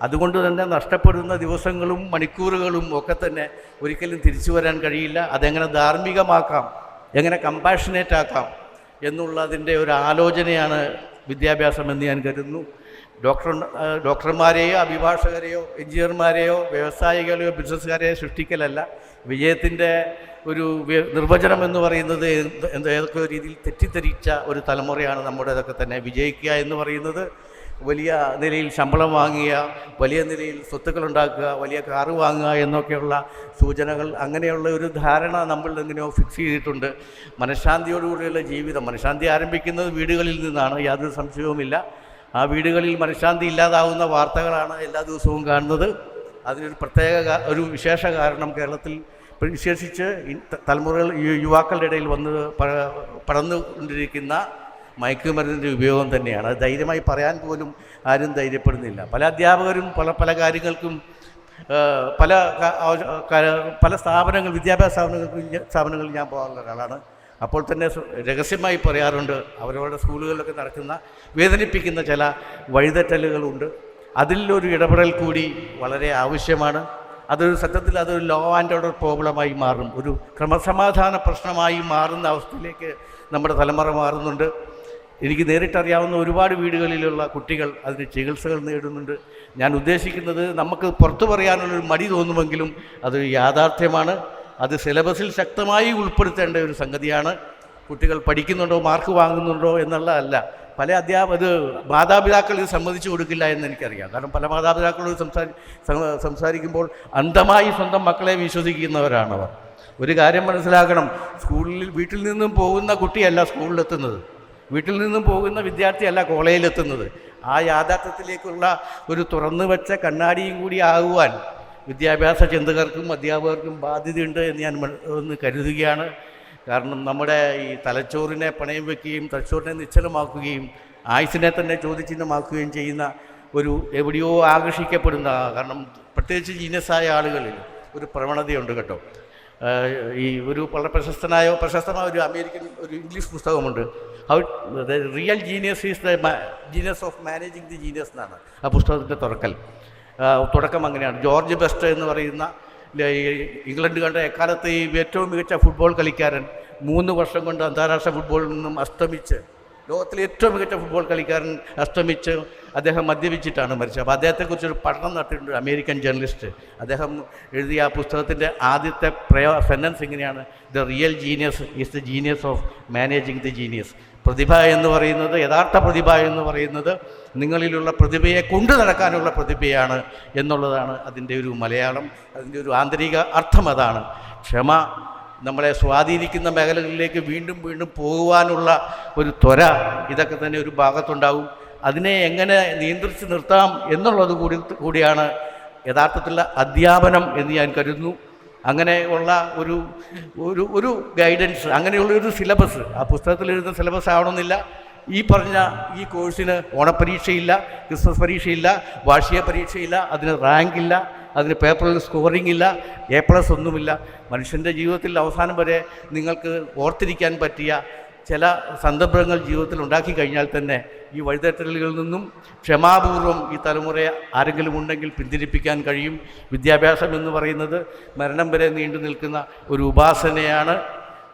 അതുകൊണ്ട് തന്നെ നഷ്ടപ്പെടുന്ന ദിവസങ്ങളും മണിക്കൂറുകളും ഒക്കെ തന്നെ ഒരിക്കലും തിരിച്ചു വരാൻ കഴിയില്ല. അതെങ്ങനെ ധാർമ്മികമാക്കാം, എങ്ങനെ കമ്പാഷനേറ്റ് ആക്കാം എന്നുള്ളതിൻ്റെ ഒരു ആലോചനയാണ് വിദ്യാഭ്യാസം എന്ന് ഞാൻ കരുതുന്നു. ഡോക്ടർമാരെയോ അഭിഭാഷകരെയോ എഞ്ചിനീയർമാരെയോ വ്യവസായികളെയോ ബിസിനസ്സുകാരെയോ സൃഷ്ടിക്കലല്ല. വിജയത്തിൻ്റെ ഒരു നിർവചനം എന്ന് പറയുന്നത് ഏതൊക്കെ രീതിയിൽ തെറ്റിദ്ധരിച്ച ഒരു തലമുറയാണ് നമ്മുടേതൊക്കെ തന്നെ. വിജയിക്കുക എന്ന് പറയുന്നത് വലിയ നിലയിൽ ശമ്പളം വാങ്ങുക, വലിയ നിലയിൽ സ്വത്തുക്കളുണ്ടാക്കുക, വലിയ കാറ് വാങ്ങുക എന്നൊക്കെയുള്ള സൂചനകൾ, അങ്ങനെയുള്ള ഒരു ധാരണ നമ്മൾ എങ്ങനെയോ ഫിക്സ് ചെയ്തിട്ടുണ്ട്. മനഃശാന്തിയോടുകൂടിയുള്ള ജീവിതം, മനഃശാന്തി ആരംഭിക്കുന്നത് വീടുകളിൽ നിന്നാണ്, യാതൊരു സംശയവുമില്ല. ആ വീടുകളിൽ മനഃശാന്തി ഇല്ലാതാവുന്ന വാർത്തകളാണ് എല്ലാ ദിവസവും കാണുന്നത്. അതിനൊരു ഒരു വിശേഷ കാരണം കേരളത്തിൽ വിശേഷിച്ച് തലമുറകൾ യുവാക്കളുടെ ഇടയിൽ പടർന്നുകൊണ്ടിരിക്കുന്ന മയക്കുമരുന്നിൻ്റെ ഉപയോഗം തന്നെയാണ്. അത് ധൈര്യമായി പറയാൻ പോലും ആരും ധൈര്യപ്പെടുന്നില്ല. പല അധ്യാപകരും പല കാര്യങ്ങൾക്കും പല സ്ഥാപനങ്ങൾ, വിദ്യാഭ്യാസ സ്ഥാപനങ്ങളിൽ ഞാൻ പോകാനുള്ള ഒരാളാണ്. അപ്പോൾ തന്നെ രഹസ്യമായി പറയാറുണ്ട്, അവരവരുടെ സ്കൂളുകളിലൊക്കെ നടക്കുന്ന വേദനിപ്പിക്കുന്ന ചില വഴിതെറ്റലുകളുണ്ട്. അതിലൊരു ഇടപെടൽ കൂടി വളരെ ആവശ്യമാണ്. സത്യത്തിൽ അതൊരു ലോ ആൻഡ് ഓർഡർ പ്രോബ്ലമായി മാറും, ഒരു ക്രമസമാധാന പ്രശ്നമായി മാറുന്ന അവസ്ഥയിലേക്ക് നമ്മുടെ തലമുറ മാറുന്നുണ്ട്. എനിക്ക് നേരിട്ടറിയാവുന്ന ഒരുപാട് വീടുകളിലുള്ള കുട്ടികൾ അതിന് ചികിത്സകൾ നേടുന്നുണ്ട്. ഞാൻ ഉദ്ദേശിക്കുന്നത്, നമുക്ക് പുറത്തു പറയാനുള്ളൊരു മടി തോന്നുമെങ്കിലും അതൊരു യാഥാർത്ഥ്യമാണ്. അത് സിലബസിൽ ശക്തമായി ഉൾപ്പെടുത്തേണ്ട ഒരു സംഗതിയാണ്. കുട്ടികൾ പഠിക്കുന്നുണ്ടോ, മാർക്ക് വാങ്ങുന്നുണ്ടോ എന്നുള്ളതല്ല. പല മാതാപിതാക്കൾ ഇത് സമ്മതിച്ചു കൊടുക്കില്ല എന്ന് എനിക്കറിയാം. കാരണം പല മാതാപിതാക്കളോട് സംസാരിക്കുമ്പോൾ അന്ധമായി സ്വന്തം മക്കളെ വിശ്വസിക്കുന്നവരാണവർ. ഒരു കാര്യം മനസ്സിലാക്കണം, വീട്ടിൽ നിന്നും പോകുന്ന കുട്ടിയല്ല സ്കൂളിലെത്തുന്നത്, വീട്ടിൽ നിന്നും പോകുന്ന വിദ്യാർത്ഥിയല്ല കോളേജിലെത്തുന്നത്. ആ യാഥാർത്ഥ്യത്തിലേക്കുള്ള ഒരു തുറന്നു വെച്ച കണ്ണാടിയും കൂടി ആകുവാൻ വിദ്യാഭ്യാസ ചിന്തകർക്കും അധ്യാപകർക്കും ബാധ്യതയുണ്ട് എന്ന് ഞാൻ ഒന്ന് കരുതുകയാണ്. കാരണം നമ്മുടെ ഈ തലച്ചോറിനെ പണയം വയ്ക്കുകയും തലച്ചോറിനെ നിശ്ചലമാക്കുകയും ആയുസ്സിനെ തന്നെ ചോദ്യചിഹ്നമാക്കുകയും ചെയ്യുന്ന ഒരു എവിടെയോ ആകർഷിക്കപ്പെടുന്ന, കാരണം പ്രത്യേകിച്ച് ജീനിയസായ ആളുകളിൽ ഒരു പ്രവണതയുണ്ട് കേട്ടോ. ഒരു വളരെ പ്രശസ്തമായ ഒരു ഒരു ഇംഗ്ലീഷ് പുസ്തകമുണ്ട്, how the real genius is the genius of managing the genius എന്നാണ് ആ പുസ്തകത്തിൻ്റെ തുടക്കം അങ്ങനെയാണ്. ജോർജ് ബെസ്റ്റ് എന്ന് പറയുന്ന ഇംഗ്ലണ്ട് കണ്ട എക്കാലത്തെ ഈ ഏറ്റവും മികച്ച ഫുട്ബോൾ കളിക്കാരൻ 3 വർഷം കൊണ്ട് അന്താരാഷ്ട്ര ഫുട്ബോളിൽ നിന്നും അസ്തമിച്ച്, ലോകത്തിലെ ഏറ്റവും മികച്ച ഫുട്ബോൾ കളിക്കാരൻ അസ്തമിച്ച് അദ്ദേഹം മദ്യപിച്ചിട്ടാണ് മരിച്ചത്. അപ്പോൾ അദ്ദേഹത്തെക്കുറിച്ചൊരു പഠനം നടത്തിയിട്ടുണ്ട് അമേരിക്കൻ ജേർണലിസ്റ്റ്. അദ്ദേഹം എഴുതിയ ആ പുസ്തകത്തിൻ്റെ ആദ്യത്തെ സെൻറ്റൻസ് ഇങ്ങനെയാണ്: the real genius is the genius of managing the genius. പ്രതിഭ എന്ന് പറയുന്നത്, യഥാർത്ഥ പ്രതിഭ എന്ന് പറയുന്നത് നിങ്ങളിലുള്ള പ്രതിഭയെ കൊണ്ടു നടക്കാനുള്ള പ്രതിഭയാണ് എന്നുള്ളതാണ് അതിൻ്റെ ഒരു മലയാളം, അതിൻ്റെ ഒരു ആന്തരിക അർത്ഥം അതാണ്. ക്ഷമ നമ്മളെ സ്വാധീനിക്കുന്ന മേഖലകളിലേക്ക് വീണ്ടും വീണ്ടും പോകുവാനുള്ള ഒരു ത്വര, ഇതൊക്കെ തന്നെ ഒരു ഭാഗത്തുണ്ടാവും. അതിനെ എങ്ങനെ നിയന്ത്രിച്ച് നിർത്താം എന്നുള്ളത് കൂടിയാണ് യഥാർത്ഥത്തിലുള്ള അധ്യാപനം എന്ന് ഞാൻ കരുതുന്നു. അങ്ങനെയുള്ള ഒരു ഒരു ഒരു ഗൈഡൻസ്, അങ്ങനെയുള്ളൊരു സിലബസ്, ആ പുസ്തകത്തിൽ എഴുതുന്ന സിലബസ് ആവണമെന്നില്ല. ഈ പറഞ്ഞ ഈ കോഴ്സിന് ഓണപ്പരീക്ഷയില്ല, ക്രിസ്മസ് പരീക്ഷയില്ല, വാർഷിക പരീക്ഷയില്ല, അതിന് റാങ്കില്ല, അതിന് പേപ്പറിൽ സ്കോറിംഗ് ഇല്ല, A+ ഒന്നുമില്ല. മനുഷ്യൻ്റെ ജീവിതത്തിൽ അവസാനം വരെ നിങ്ങൾക്ക് ഓർത്തിരിക്കാൻ പറ്റിയ ചില സന്ദർഭങ്ങൾ ജീവിതത്തിൽ ഉണ്ടാക്കി കഴിഞ്ഞാൽ തന്നെ ഈ വഴിതെറ്റലുകളിൽ നിന്നും ക്ഷമാപൂർവം ഈ തലമുറയെ ആരെങ്കിലും ഉണ്ടെങ്കിൽ പിന്തിരിപ്പിക്കാൻ കഴിയും. വിദ്യാഭ്യാസം എന്ന് പറയുന്നത് മരണം വരെ നീണ്ടു നിൽക്കുന്ന ഒരു ഉപാസനയാണ്.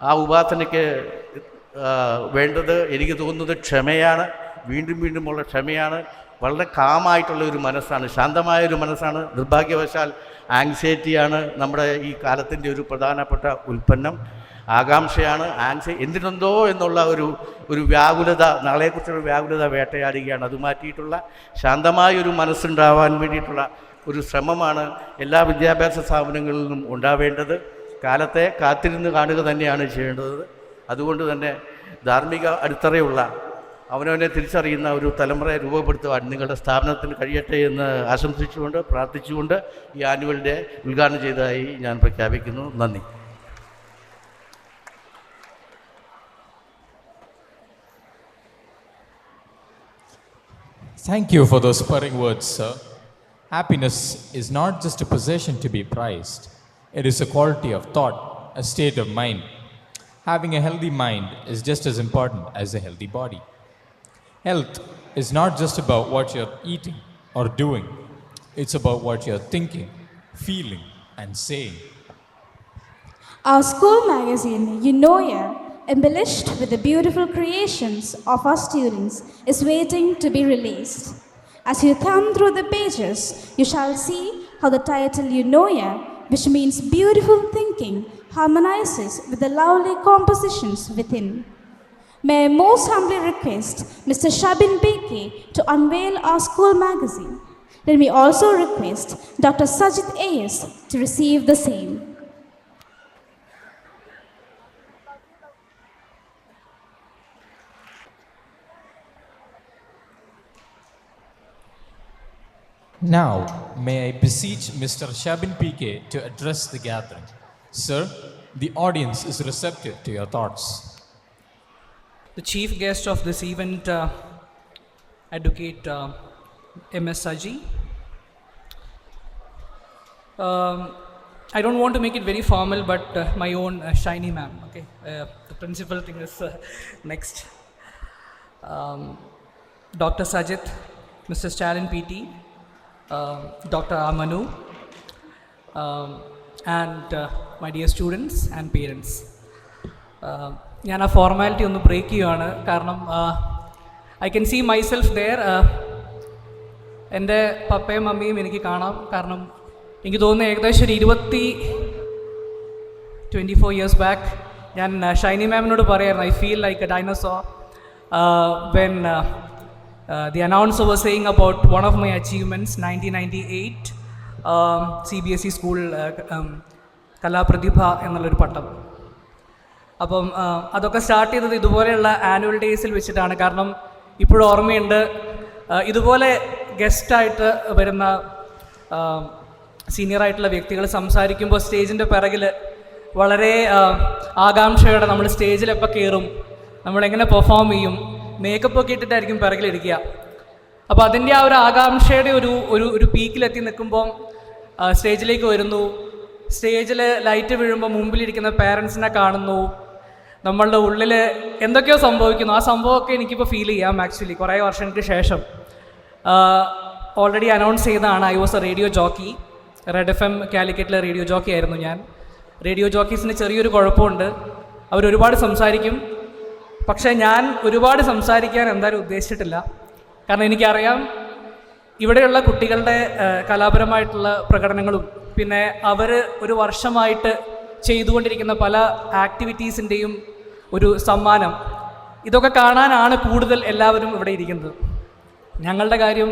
ആ ഉപാസനയ്ക്ക് വേണ്ടത് എനിക്ക് തോന്നുന്നത് ക്ഷമയാണ്, വീണ്ടും വീണ്ടുമുള്ള ക്ഷമയാണ്. വളരെ കാമായിട്ടുള്ള ഒരു മനസ്സാണ്, ശാന്തമായൊരു മനസ്സാണ്. നിർഭാഗ്യവശാൽ ആങ്സൈറ്റിയാണ് നമ്മുടെ ഈ കാലത്തിൻ്റെ ഒരു പ്രധാനപ്പെട്ട ഉൽപ്പന്നം. ആകാംക്ഷയാണ്, എന്തിനെന്തോ എന്നുള്ള ഒരു വ്യാകുലത, നാളെക്കുറിച്ചൊരു വ്യാകുലത വേട്ടയാടുകയാണ്. അത് മാറ്റിയിട്ടുള്ള ശാന്തമായൊരു മനസ്സുണ്ടാവാൻ വേണ്ടിയിട്ടുള്ള ഒരു ശ്രമമാണ് എല്ലാ വിദ്യാഭ്യാസ സ്ഥാപനങ്ങളിലും ഉണ്ടാവേണ്ടത്. കാലത്തെ കാത്തിരുന്ന് കാണുക തന്നെയാണ് ചെയ്യേണ്ടത്. അതുകൊണ്ട് തന്നെ ധാർമ്മിക അടിത്തറയുള്ള, അവനവനെ തിരിച്ചറിയുന്ന ഒരു തലമുറയെ രൂപപ്പെടുത്തുവാൻ നിങ്ങളുടെ സ്ഥാപനത്തിന് കഴിയട്ടെ എന്ന് ആശംസിച്ചുകൊണ്ട് പ്രാർത്ഥിച്ചുകൊണ്ട് ഈ ആനുവൽ ഡേ ഉദ്ഘാടനം ചെയ്തതായി ഞാൻ പ്രഖ്യാപിക്കുന്നു. നന്ദി. Thank you for those spurring words, sir. Happiness is not just a possession to be prized. It is a quality of thought, a state of mind. Having a healthy mind is just as important as a healthy body. Health is not just about what you're eating or doing. It's about what you're thinking, feeling, and saying. Our school magazine, Eunoia, embellished with the beautiful creations of our students, is waiting to be released. As you thumb through the pages, you shall see how the title Eunoia, which means beautiful thinking, harmonizes with the lovely compositions within. May I most humbly request Mr. Shabin PK to unveil our school magazine. Let me also request Dr. Sajid AS to receive the same. Now, may I beseech Mr. Shabin PK to address the gathering. Sir, the audience is receptive to your thoughts. The chief guest of this event, Advocate MS Saji. I don't want to make it very formal, but my own shiny ma'am. Okay, the principal thing is next. Dr. Sajid, Mr. Stalin PT, Dr. Amanu, and my dear students and parents. ഞാൻ ആ formality ഒന്ന് break ചെയ്യുകയാണ്. കാരണം I can see myself there. എൻ്റെ പപ്പയും മമ്മിയും എനിക്ക് കാണാം. കാരണം എനിക്ക് തോന്നുന്നു ഏകദേശം ഒരു 24 years ബാക്ക് ഞാൻ ഷൈനി മാമിനോട് പറയായിരുന്നു, I feel like A dinosaur when the announcer was saying about one of my achievements, 1998 CBSE school കലാപ്രതിഭ എന്നുള്ളൊരു പട്ടം. അപ്പം അതൊക്കെ സ്റ്റാർട്ട് ചെയ്തത് ഇതുപോലെയുള്ള ആനുവൽ ഡേയ്സിൽ വെച്ചിട്ടാണ്. കാരണം ഇപ്പോഴും ഓർമ്മയുണ്ട്, ഇതുപോലെ ഗസ്റ്റായിട്ട് വരുന്ന സീനിയറായിട്ടുള്ള വ്യക്തികൾ സംസാരിക്കുമ്പോൾ സ്റ്റേജിൻ്റെ പിറകിൽ വളരെ ആകാംക്ഷയോടെ നമ്മൾ സ്റ്റേജിലെപ്പോൾ കയറും, നമ്മളെങ്ങനെ പെർഫോം ചെയ്യും, മേക്കപ്പൊക്കെ ഇട്ടിട്ടായിരിക്കും പിറകിലിരിക്കുക. അപ്പോൾ അതിൻ്റെ ആ ഒരു ആകാംക്ഷയുടെ ഒരു പീക്കിലെത്തി നിൽക്കുമ്പം സ്റ്റേജിലേക്ക് വരുന്നു. സ്റ്റേജിൽ ലൈറ്റ് വീഴുമ്പോൾ മുമ്പിലിരിക്കുന്ന പേരൻസിനെ കാണുന്നു. നമ്മളുടെ ഉള്ളിൽ എന്തൊക്കെയോ സംഭവിക്കുന്നു. ആ സംഭവമൊക്കെ എനിക്കിപ്പോൾ ഫീൽ ചെയ്യാം. ആക്ച്വലി കുറേ വർഷങ്ങൾക്ക് ശേഷം ഓൾറെഡി അനൗൺസ് ചെയ്തതാണ്. I was a radio jockey. Red FM കാലിക്കറ്റിലെ റേഡിയോ ജോക്കി ആയിരുന്നു ഞാൻ. റേഡിയോ ജോക്കീസിന് ചെറിയൊരു കുഴപ്പമുണ്ട്, അവരൊരുപാട് സംസാരിക്കും. പക്ഷേ ഞാൻ ഒരുപാട് സംസാരിക്കാൻ എന്തായാലും ഉദ്ദേശിച്ചിട്ടില്ല. കാരണം എനിക്കറിയാം ഇവിടെയുള്ള കുട്ടികളുടെ കലാപരമായിട്ടുള്ള പ്രകടനങ്ങളും പിന്നെ അവർ ഒരു വർഷമായിട്ട് ചെയ്തുകൊണ്ടിരിക്കുന്ന പല ആക്ടിവിറ്റീസിൻ്റെയും ഒരു സമ്മാനം ഇതൊക്കെ കാണാനാണ് കൂടുതൽ എല്ലാവരും ഇവിടെ ഇരിക്കുന്നത്. ഞങ്ങളുടെ കാര്യം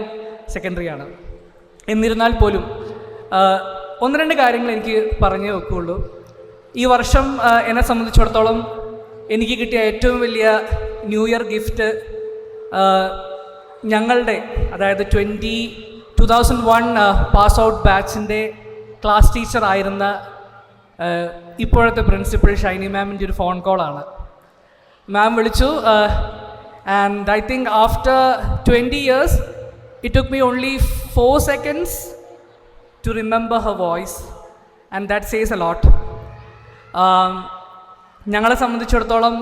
സെക്കൻഡറിയാണ്. എന്നിരുന്നാൽ പോലും ഒന്ന് രണ്ട് കാര്യങ്ങൾ എനിക്ക് പറഞ്ഞേ വെക്കുകയുള്ളൂ. ഈ വർഷം എന്നെ സംബന്ധിച്ചിടത്തോളം എനിക്ക് കിട്ടിയ ഏറ്റവും വലിയ ന്യൂ ഇയർ ഗിഫ്റ്റ് ഞങ്ങളുടെ, അതായത് 2001 പാസ് ഔട്ട് ബാച്ചിൻ്റെ ക്ലാസ് ടീച്ചർ ആയിരുന്ന ഇപ്പോഴത്തെ പ്രിൻസിപ്പൽ ഷൈനി മാമിൻ്റെ ഒരു ഫോൺ കോളാണ്. മാം വിളിച്ചു, and I think after 20 years it took me only 4 seconds to remember her voice, and that says a lot. ഞങ്ങളെ സംബന്ധിച്ചിടത്തോളം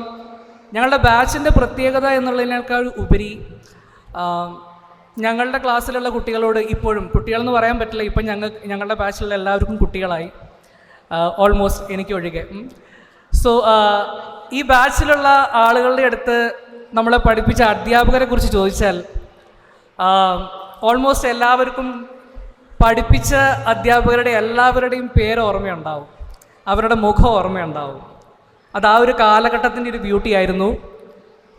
ഞങ്ങളുടെ ബാച്ചിൻ്റെ പ്രത്യേകത എന്നുള്ളതിനേക്കാൾ ഉപരി ഞങ്ങളുടെ ക്ലാസ്സിലുള്ള കുട്ടികളോട് ഇപ്പോഴും, കുട്ടികളെന്ന് പറയാൻ പറ്റില്ല, ഇപ്പം ഞങ്ങളുടെ ബാച്ചിലുള്ള എല്ലാവർക്കും കുട്ടികളായി, ഓൾമോസ്റ്റ് എനിക്കൊഴികെ. സോ ഈ ബാച്ചിലുള്ള ആളുകളുടെ അടുത്ത് നമ്മളെ പഠിപ്പിച്ച അധ്യാപകരെ കുറിച്ച് ചോദിച്ചാൽ ഓൾമോസ്റ്റ് എല്ലാവർക്കും പഠിപ്പിച്ച അധ്യാപകരുടെ എല്ലാവരുടെയും പേര് ഓർമ്മയുണ്ടാവും, അവരുടെ മുഖം ഓർമ്മയുണ്ടാവും. അത് ആ ഒരു കാലഘട്ടത്തിൻ്റെ ഒരു ബ്യൂട്ടി ആയിരുന്നു.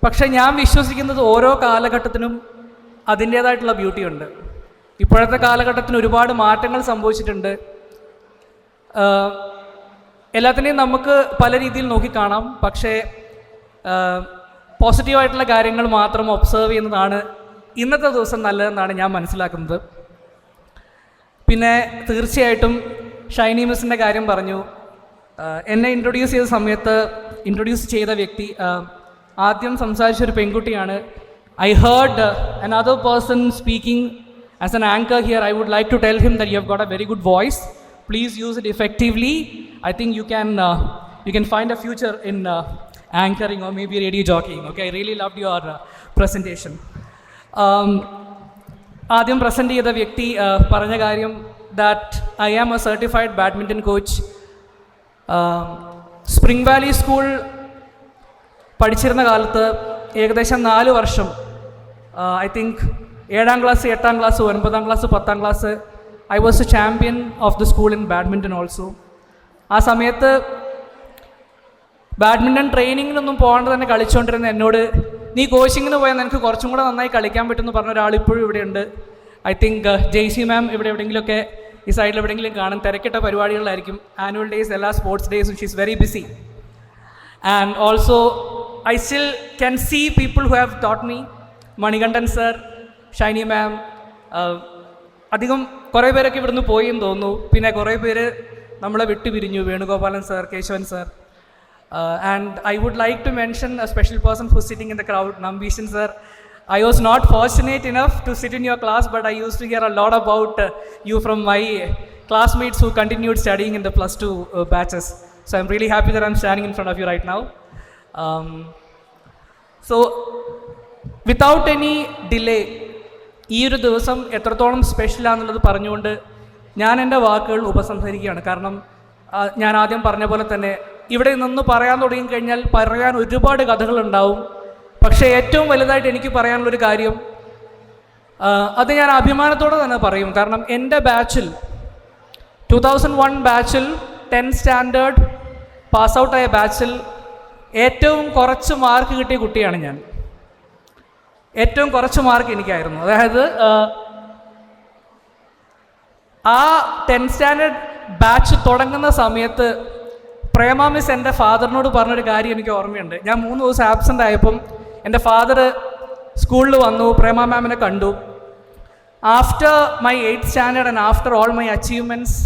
പക്ഷേ ഞാൻ വിശ്വസിക്കുന്നത് ഓരോ കാലഘട്ടത്തിനും അതിൻ്റേതായിട്ടുള്ള ബ്യൂട്ടി ഉണ്ട്. ഇപ്പോഴത്തെ കാലഘട്ടത്തിന് ഒരുപാട് മാറ്റങ്ങൾ സംഭവിച്ചിട്ടുണ്ട്. എല്ലാത്തിനെയും നമുക്ക് പല രീതിയിൽ നോക്കിക്കാണാം. പക്ഷേ പോസിറ്റീവായിട്ടുള്ള കാര്യങ്ങൾ മാത്രം ഒബ്സർവ് ചെയ്യുന്നതാണ് ഇന്നത്തെ ദിവസം നല്ലതെന്നാണ് ഞാൻ മനസ്സിലാക്കുന്നത്. പിന്നെ തീർച്ചയായിട്ടും ഷൈനി മിസ്സിൻ്റെ കാര്യം പറഞ്ഞു. എന്നെ ഇൻട്രൊഡ്യൂസ് ചെയ്ത സമയത്ത് ഇൻട്രൊഡ്യൂസ് ചെയ്ത വ്യക്തി ആദ്യം സംസാരിച്ചൊരു പെൺകുട്ടിയാണ്. I heard another person speaking as an anchor here. I would like to tell him that you have got a very good voice. Please use it effectively. I think you can find a future in anchoring or maybe radio jockeying. Okay, I really loved your presentation. ആദ്യം present ചെയ്ത വ്യക്തി പറഞ്ഞ കാര്യം that I am a certified badminton coach. Spring Valley school പഠിച്ചിരുന്ന കാലത്ത് ഏകദേശം 4 വർഷം, I think 7ാം class, 8ാം class, 9ാം class, 10ാം class, I was A champion of the school in badminton also. ആ സമയത്ത് ബാഡ്മിൻ്റൺ ട്രെയിനിങ്ങിനൊന്നും പോകാണ്ട് തന്നെ കളിച്ചുകൊണ്ടിരുന്ന എന്നോട്, നീ കോച്ചിങ്ങിന് പോയാൽ നിനക്ക് കുറച്ചും കൂടെ നന്നായി കളിക്കാൻ പറ്റുമെന്ന് പറഞ്ഞ ഒരാൾ ഇപ്പോഴും ഇവിടെയുണ്ട്. ഐ തിങ്ക് ജെയ്സി മാം ഇവിടെ എവിടെയെങ്കിലുമൊക്കെ ഈ സൈഡിൽ എവിടെയെങ്കിലും കാണും. തിരക്കിട്ട പരിപാടികളിലായിരിക്കും, ആനുവൽ ഡേയ്സ്, എല്ലാ സ്പോർട്സ് ഡേയ്സും she is very busy. And also I still can see people who have taught me. Manikandan sir, Shiny ma'am, അധികം കുറേ പേരൊക്കെ ഇവിടുന്ന് പോയി എന്ന് തോന്നുന്നു. പിന്നെ കുറേ പേര് നമ്മളെ വിട്ടുപിരിഞ്ഞു, Venugopalan sir, Keshavan sir. And I would like to mention a special person who sitting in the crowd, Nambeesan sir. I was not fortunate enough to sit in your class, but I used to hear a lot about you from my classmates who continued studying in the +2 batches. So I'm really happy that I'm standing in front of you right now. So without any delay, ഈ ഒരു ദിവസം എത്രത്തോളം സ്പെഷ്യലാണെന്നുള്ളത് പറഞ്ഞുകൊണ്ട് ഞാൻ എൻ്റെ വാക്കുകൾ ഉപസംഹരിക്കുകയാണ്. കാരണം ഞാൻ ആദ്യം പറഞ്ഞ പോലെ തന്നെ ഇവിടെ നിന്ന് പറയാൻ തുടങ്ങിക്കഴിഞ്ഞാൽ പറയാൻ ഒരുപാട് കഥകളുണ്ടാവും. പക്ഷേ ഏറ്റവും വലുതായിട്ട് എനിക്ക് പറയാനുള്ളൊരു കാര്യം, അത് ഞാൻ അഭിമാനത്തോടെ തന്നെ പറയും. കാരണം എൻ്റെ ബാച്ചിൽ 2001 ബാച്ചിൽ 10th സ്റ്റാൻഡേർഡ് പാസ് ഔട്ടായ ബാച്ചിൽ ഏറ്റവും കുറച്ച് മാർക്ക് കിട്ടിയ കുട്ടിയാണ് ഞാൻ. ഏറ്റവും കുറച്ച് മാർക്ക് എനിക്കായിരുന്നു. അതായത് ആ 10th സ്റ്റാൻഡേർഡ് ബാച്ച് തുടങ്ങുന്ന സമയത്ത് പ്രേമ മിസ് എൻ്റെ ഫാദറിനോട് പറഞ്ഞൊരു കാര്യം എനിക്ക് ഓർമ്മയുണ്ട്. ഞാൻ 3 ദിവസം ആബ്സെൻ്റ് ആയപ്പം എൻ്റെ ഫാദർ സ്കൂളിൽ വന്നു, പ്രേമ മാമിനെ കണ്ടു. After my 8th standard and after all my achievements,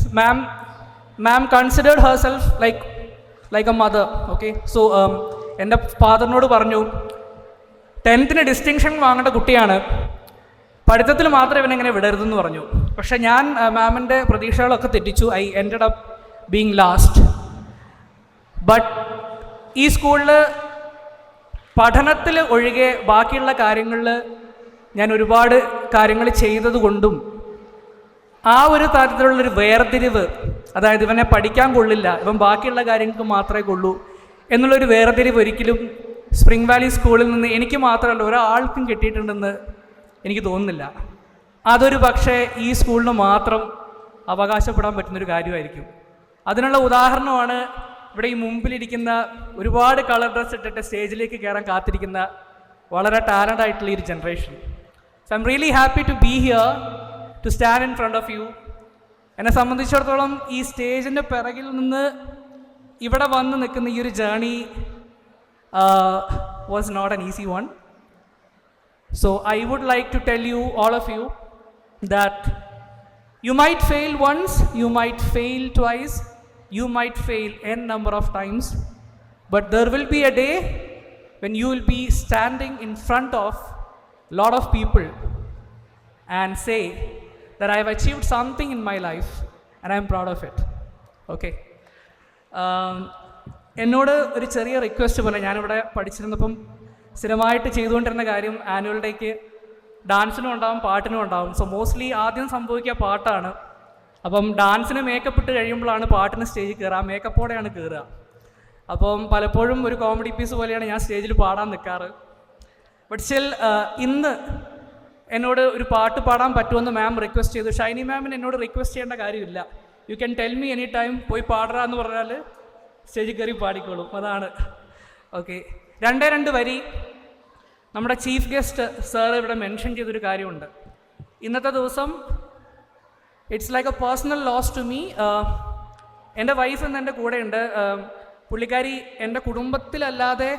ma'am considered herself like A mother. Okay, so എൻ്റെ ഫാദറിനോട് പറഞ്ഞു, 10th ഡിസ്റ്റിങ്ഷൻ വാങ്ങേണ്ട കുട്ടിയാണ്, പഠിത്തത്തിൽ മാത്രം ഇവനെങ്ങനെ വിടരുതെന്ന് പറഞ്ഞു. പക്ഷേ ഞാൻ മാമിൻ്റെ പ്രതീക്ഷകളൊക്കെ തെറ്റിച്ചു. I ended up being last. But ഈ സ്കൂളിൽ പഠനത്തിൽ ഒഴികെ ബാക്കിയുള്ള കാര്യങ്ങളിൽ ഞാൻ ഒരുപാട് കാര്യങ്ങൾ ചെയ്തതുകൊണ്ടും ആ ഒരു തരത്തിലുള്ളൊരു വേർതിരിവ്, അതായത് ഇവനെ പഠിക്കാൻ കൊള്ളില്ല, ഇവൻ ബാക്കിയുള്ള കാര്യങ്ങൾക്ക് മാത്രമേ കൊള്ളൂ എന്നുള്ളൊരു വേർതിരിവ് ഒരിക്കലും സ്പ്രിംഗ് വാലി സ്കൂളിൽ നിന്ന് എനിക്ക് മാത്രമല്ല ഒരാൾക്കും കിട്ടിയിട്ടുണ്ടെന്ന് എനിക്ക് തോന്നുന്നില്ല. അതൊരു പക്ഷേ ഈ സ്കൂളിന് മാത്രം അവകാശപ്പെടാൻ പറ്റുന്നൊരു കാര്യമായിരിക്കും. അതിനുള്ള ഉദാഹരണമാണ് ഇവിടെ ഈ മുമ്പിലിരിക്കുന്ന ഒരുപാട് കളർ ഡ്രസ്സ് ഇട്ടിട്ട് സ്റ്റേജിലേക്ക് കയറാൻ കാത്തിരിക്കുന്ന വളരെ ടാലൻ്റ് ആയിട്ടുള്ള ഒരു generation. So I'm really happy to be here to stand in front of you. എന്നെ സംബന്ധിച്ചിടത്തോളം ഈ സ്റ്റേജിൻ്റെ പിറകിൽ നിന്ന് ഇവിടെ വന്ന് നിൽക്കുന്ന ഈ ഒരു journey was not an easy one. So I would like to tell you, all of you, that you might fail once, you might fail twice, you might fail n number of times, but there will be a day when you will be standing in front of a lot of people and say that I have achieved something in my life and I am proud of it. Okay. എന്നോട് ഒരു ചെറിയ request പോലെ, ഞാനിവിടെ പഠിച്ചിരുന്നപ്പം സ്ഥിരമായിട്ട് ചെയ്തുകൊണ്ടിരുന്ന കാര്യം annual ഡേക്ക് ഡാൻസിനും ഉണ്ടാവും പാട്ടിനും ഉണ്ടാവും. സോ മോസ്റ്റ്ലി ആദ്യം സംഭവിക്കുക പാട്ടാണ്. അപ്പം ഡാൻസിന് മേക്കപ്പ് ഇട്ട് കഴിയുമ്പോഴാണ് പാട്ടിന് സ്റ്റേജിൽ കയറുക, മേക്കപ്പോടെയാണ് കയറുക. അപ്പം പലപ്പോഴും ഒരു കോമഡി പീസ് പോലെയാണ് ഞാൻ സ്റ്റേജിൽ പാടാൻ നിൽക്കാറ്. ബട്ട് സ്റ്റിൽ ഇന്ന് എന്നോട് ഒരു പാട്ട് പാടാൻ പറ്റുമെന്ന് മാം റിക്വസ്റ്റ് ചെയ്തു. ഷൈനി മാമിന് എന്നോട് റിക്വസ്റ്റ് ചെയ്യേണ്ട കാര്യമില്ല. You can tell me any time, പോയി പാടുക എന്ന് പറഞ്ഞാൽ സ്റ്റേജിൽ കയറി പാടിക്കോളും. അതാണ്. ഓക്കെ, 2 വരി നമ്മുടെ ചീഫ് ഗസ്റ്റ് സാർ ഇവിടെ മെൻഷൻ ചെയ്തൊരു കാര്യമുണ്ട്. ഇന്നത്തെ ദിവസം it's like a personal loss to me. എൻ്റെ വൈഫ് ഇന്ന് എൻ്റെ കൂടെയുണ്ട്. പുള്ളിക്കാരി എൻ്റെ കുടുംബത്തിലല്ലാതെ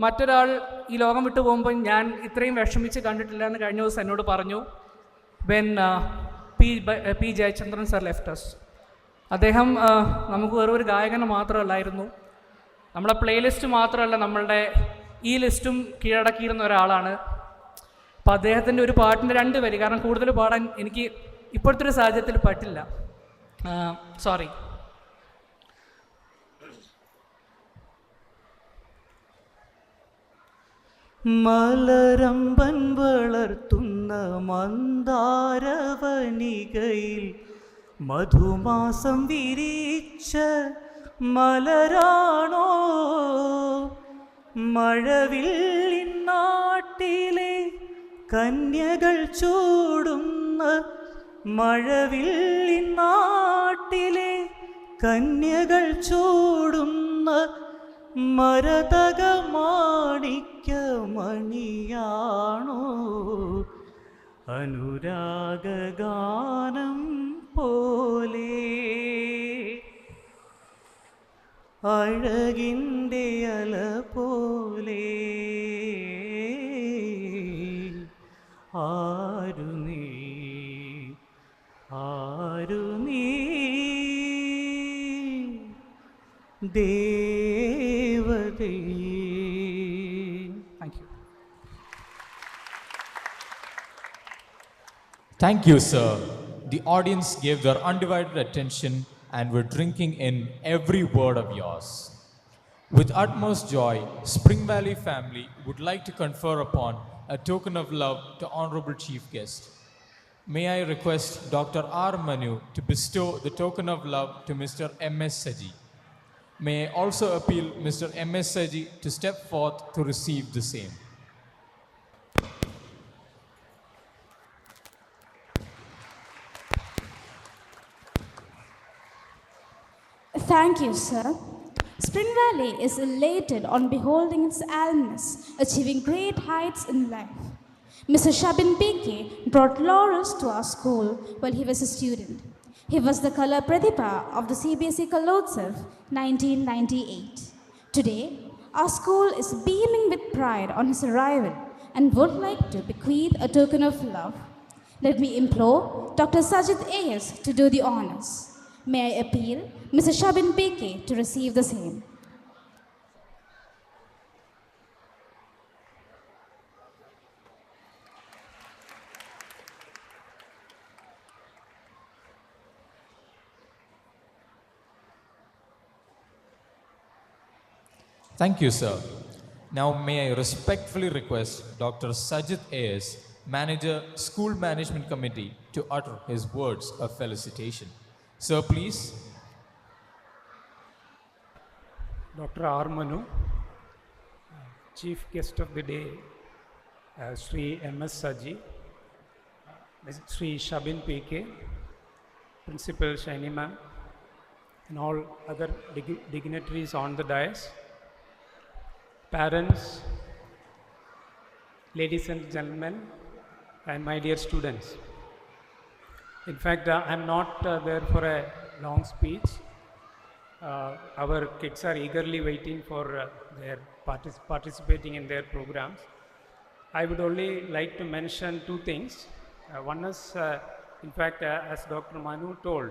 മറ്റൊരാൾ ഈ ലോകം വിട്ടു പോകുമ്പോൾ ഞാൻ ഇത്രയും വിഷമിച്ച് കണ്ടിട്ടില്ല എന്ന് കഴിഞ്ഞ ദിവസം എന്നോട് പറഞ്ഞു. When P Jayachandran sir left us. അദ്ദേഹം നമുക്ക് വെറും ഒരു ഗായകന് മാത്രമല്ലായിരുന്നു, നമ്മുടെ പ്ലേലിസ്റ്റ് മാത്രമല്ല, നമ്മളുടെ ഈ ലിസ്റ്റും കീഴടക്കിയിരുന്ന ഒരാളാണ്. അപ്പോൾ അദ്ദേഹത്തിൻ്റെ ഒരു പാട്ടിൻ്റെ 2 വരി, കാരണം കൂടുതൽ പാടാൻ എനിക്ക് ഇപ്പോഴത്തെ ഒരു സാഹചര്യത്തിൽ പറ്റില്ല. സോറി. മലരമ്പൻ വളർത്തുന്ന മന്ദാരവനികയിൽ മധുമാസം വിരിച്ച മലരാണോ മഴവില്ലിൻ നാട്ടിലെ കന്യകൾ ചൂടുന്ന, മഴവില്ലിൻ നാട്ടിലെ കന്യകൾ ചൂടുന്ന മരതക മാണിക്യമണിയാണോ അനുരാഗഗാനം പോലെ അഴകിൻ്റെ അല പോലെ ആരു നീ ദേവതേ. Thank you. Thank you, sir. The audience gave their undivided attention and were drinking in every word of yours. With utmost joy, Spring Valley family would like to confer upon a token of love to Honorable Chief Guest. May I request Dr. R. Manu to bestow the token of love to Mr. M.S. Saji. May I also appeal Mr. M.S. Saji to step forth to receive the same. Thank you, sir. Spring Valley is elated on beholding its alumnus achieving great heights in life. Mr. Shabin P.K. brought laurels to our school while he was a student. He was the Kala Pratibha of the CBSE Kalotsav 1998. Today, our school is beaming with pride on his arrival and would like to bequeath a token of love. Let me implore Dr. Sajid A.S. to do the honors. May I appeal Mr. Shabin P.K. to receive the same. Thank you, sir. Now may I respectfully request Dr. Sajid A.S., Manager, School Management Committee, to utter his words of felicitation. Sir, please. Dr. R. Manu, Chief Guest of the Day, Sri M.S. Saji, Sri Shabin P.K., Principal Shaini Ma'am, and all other dignitaries on the dais, parents, ladies and gentlemen, and my dear students. In fact, I'm not there for a long speech. Our kids are eagerly waiting for their participating in their programs. I would only like to mention two things. One is, in fact, as Dr. Manu told,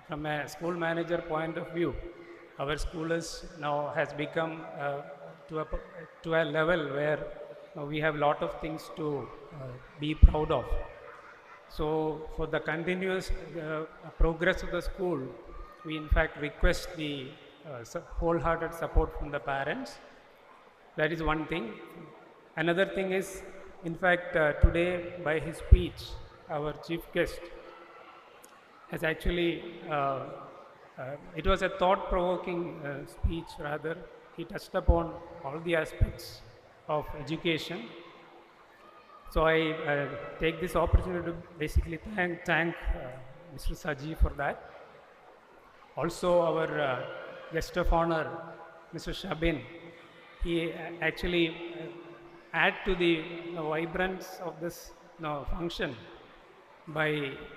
from a school manager point of view, our school is now has become to a level where we have a lot of things to be proud of. So for the continuous progress of the school, we in fact request the wholehearted support from the parents. That is one thing. Another thing is, in fact, today by his speech, our chief guest has actually, it was a thought-provoking speech rather. He touched upon all the aspects of education. So I take this opportunity to basically thank Mr. Saji for that. Also our guest of honor, Mr. Shabin, he actually add to the vibrance of this function by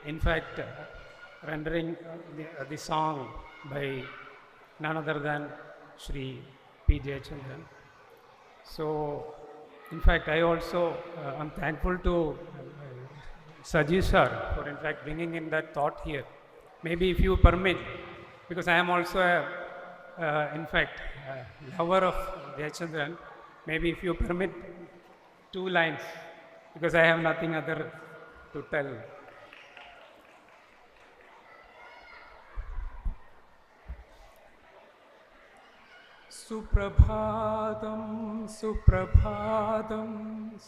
in fact rendering the song by none other than Shri P. Jayachandran. So in fact I also am thankful to Saji sir for in fact bringing in that thought here. Maybe if you permit, because I am also in fact lover of Jayachandran, maybe if you permit 2 lines, because I have nothing other to tell. Suprabhatam, Suprabhatam,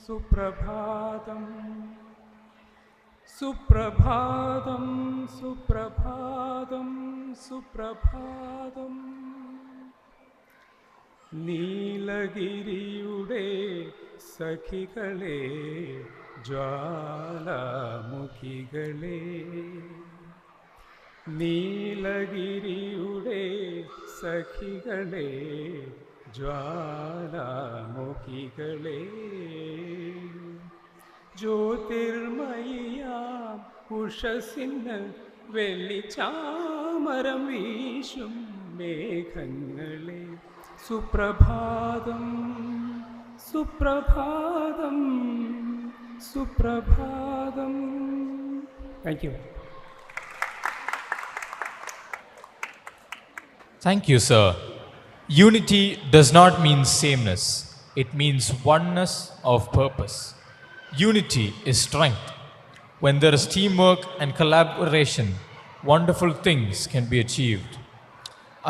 Suprabhatam, Suprabhatam, Suprabhatam, Suprabhatam. നീലഗിരിയുടെ സഖികളെ ജ്വാലാമുഖികളെ നീലഗിരിയുടെ സഖികളെ ജ്വാലാമുഖികളെ ജ്യോതിർമയാം ഉഷസിന് വെള്ളിച്ചാമരം വീശും മേഘങ്ങളെ സുപ്രഭാതം സുപ്രഭാതം സുപ്രഭാതം. Thank you. Thank you, sir. Unity does not mean sameness. It means oneness of purpose. Unity is strength. When there is teamwork and collaboration, wonderful things can be achieved.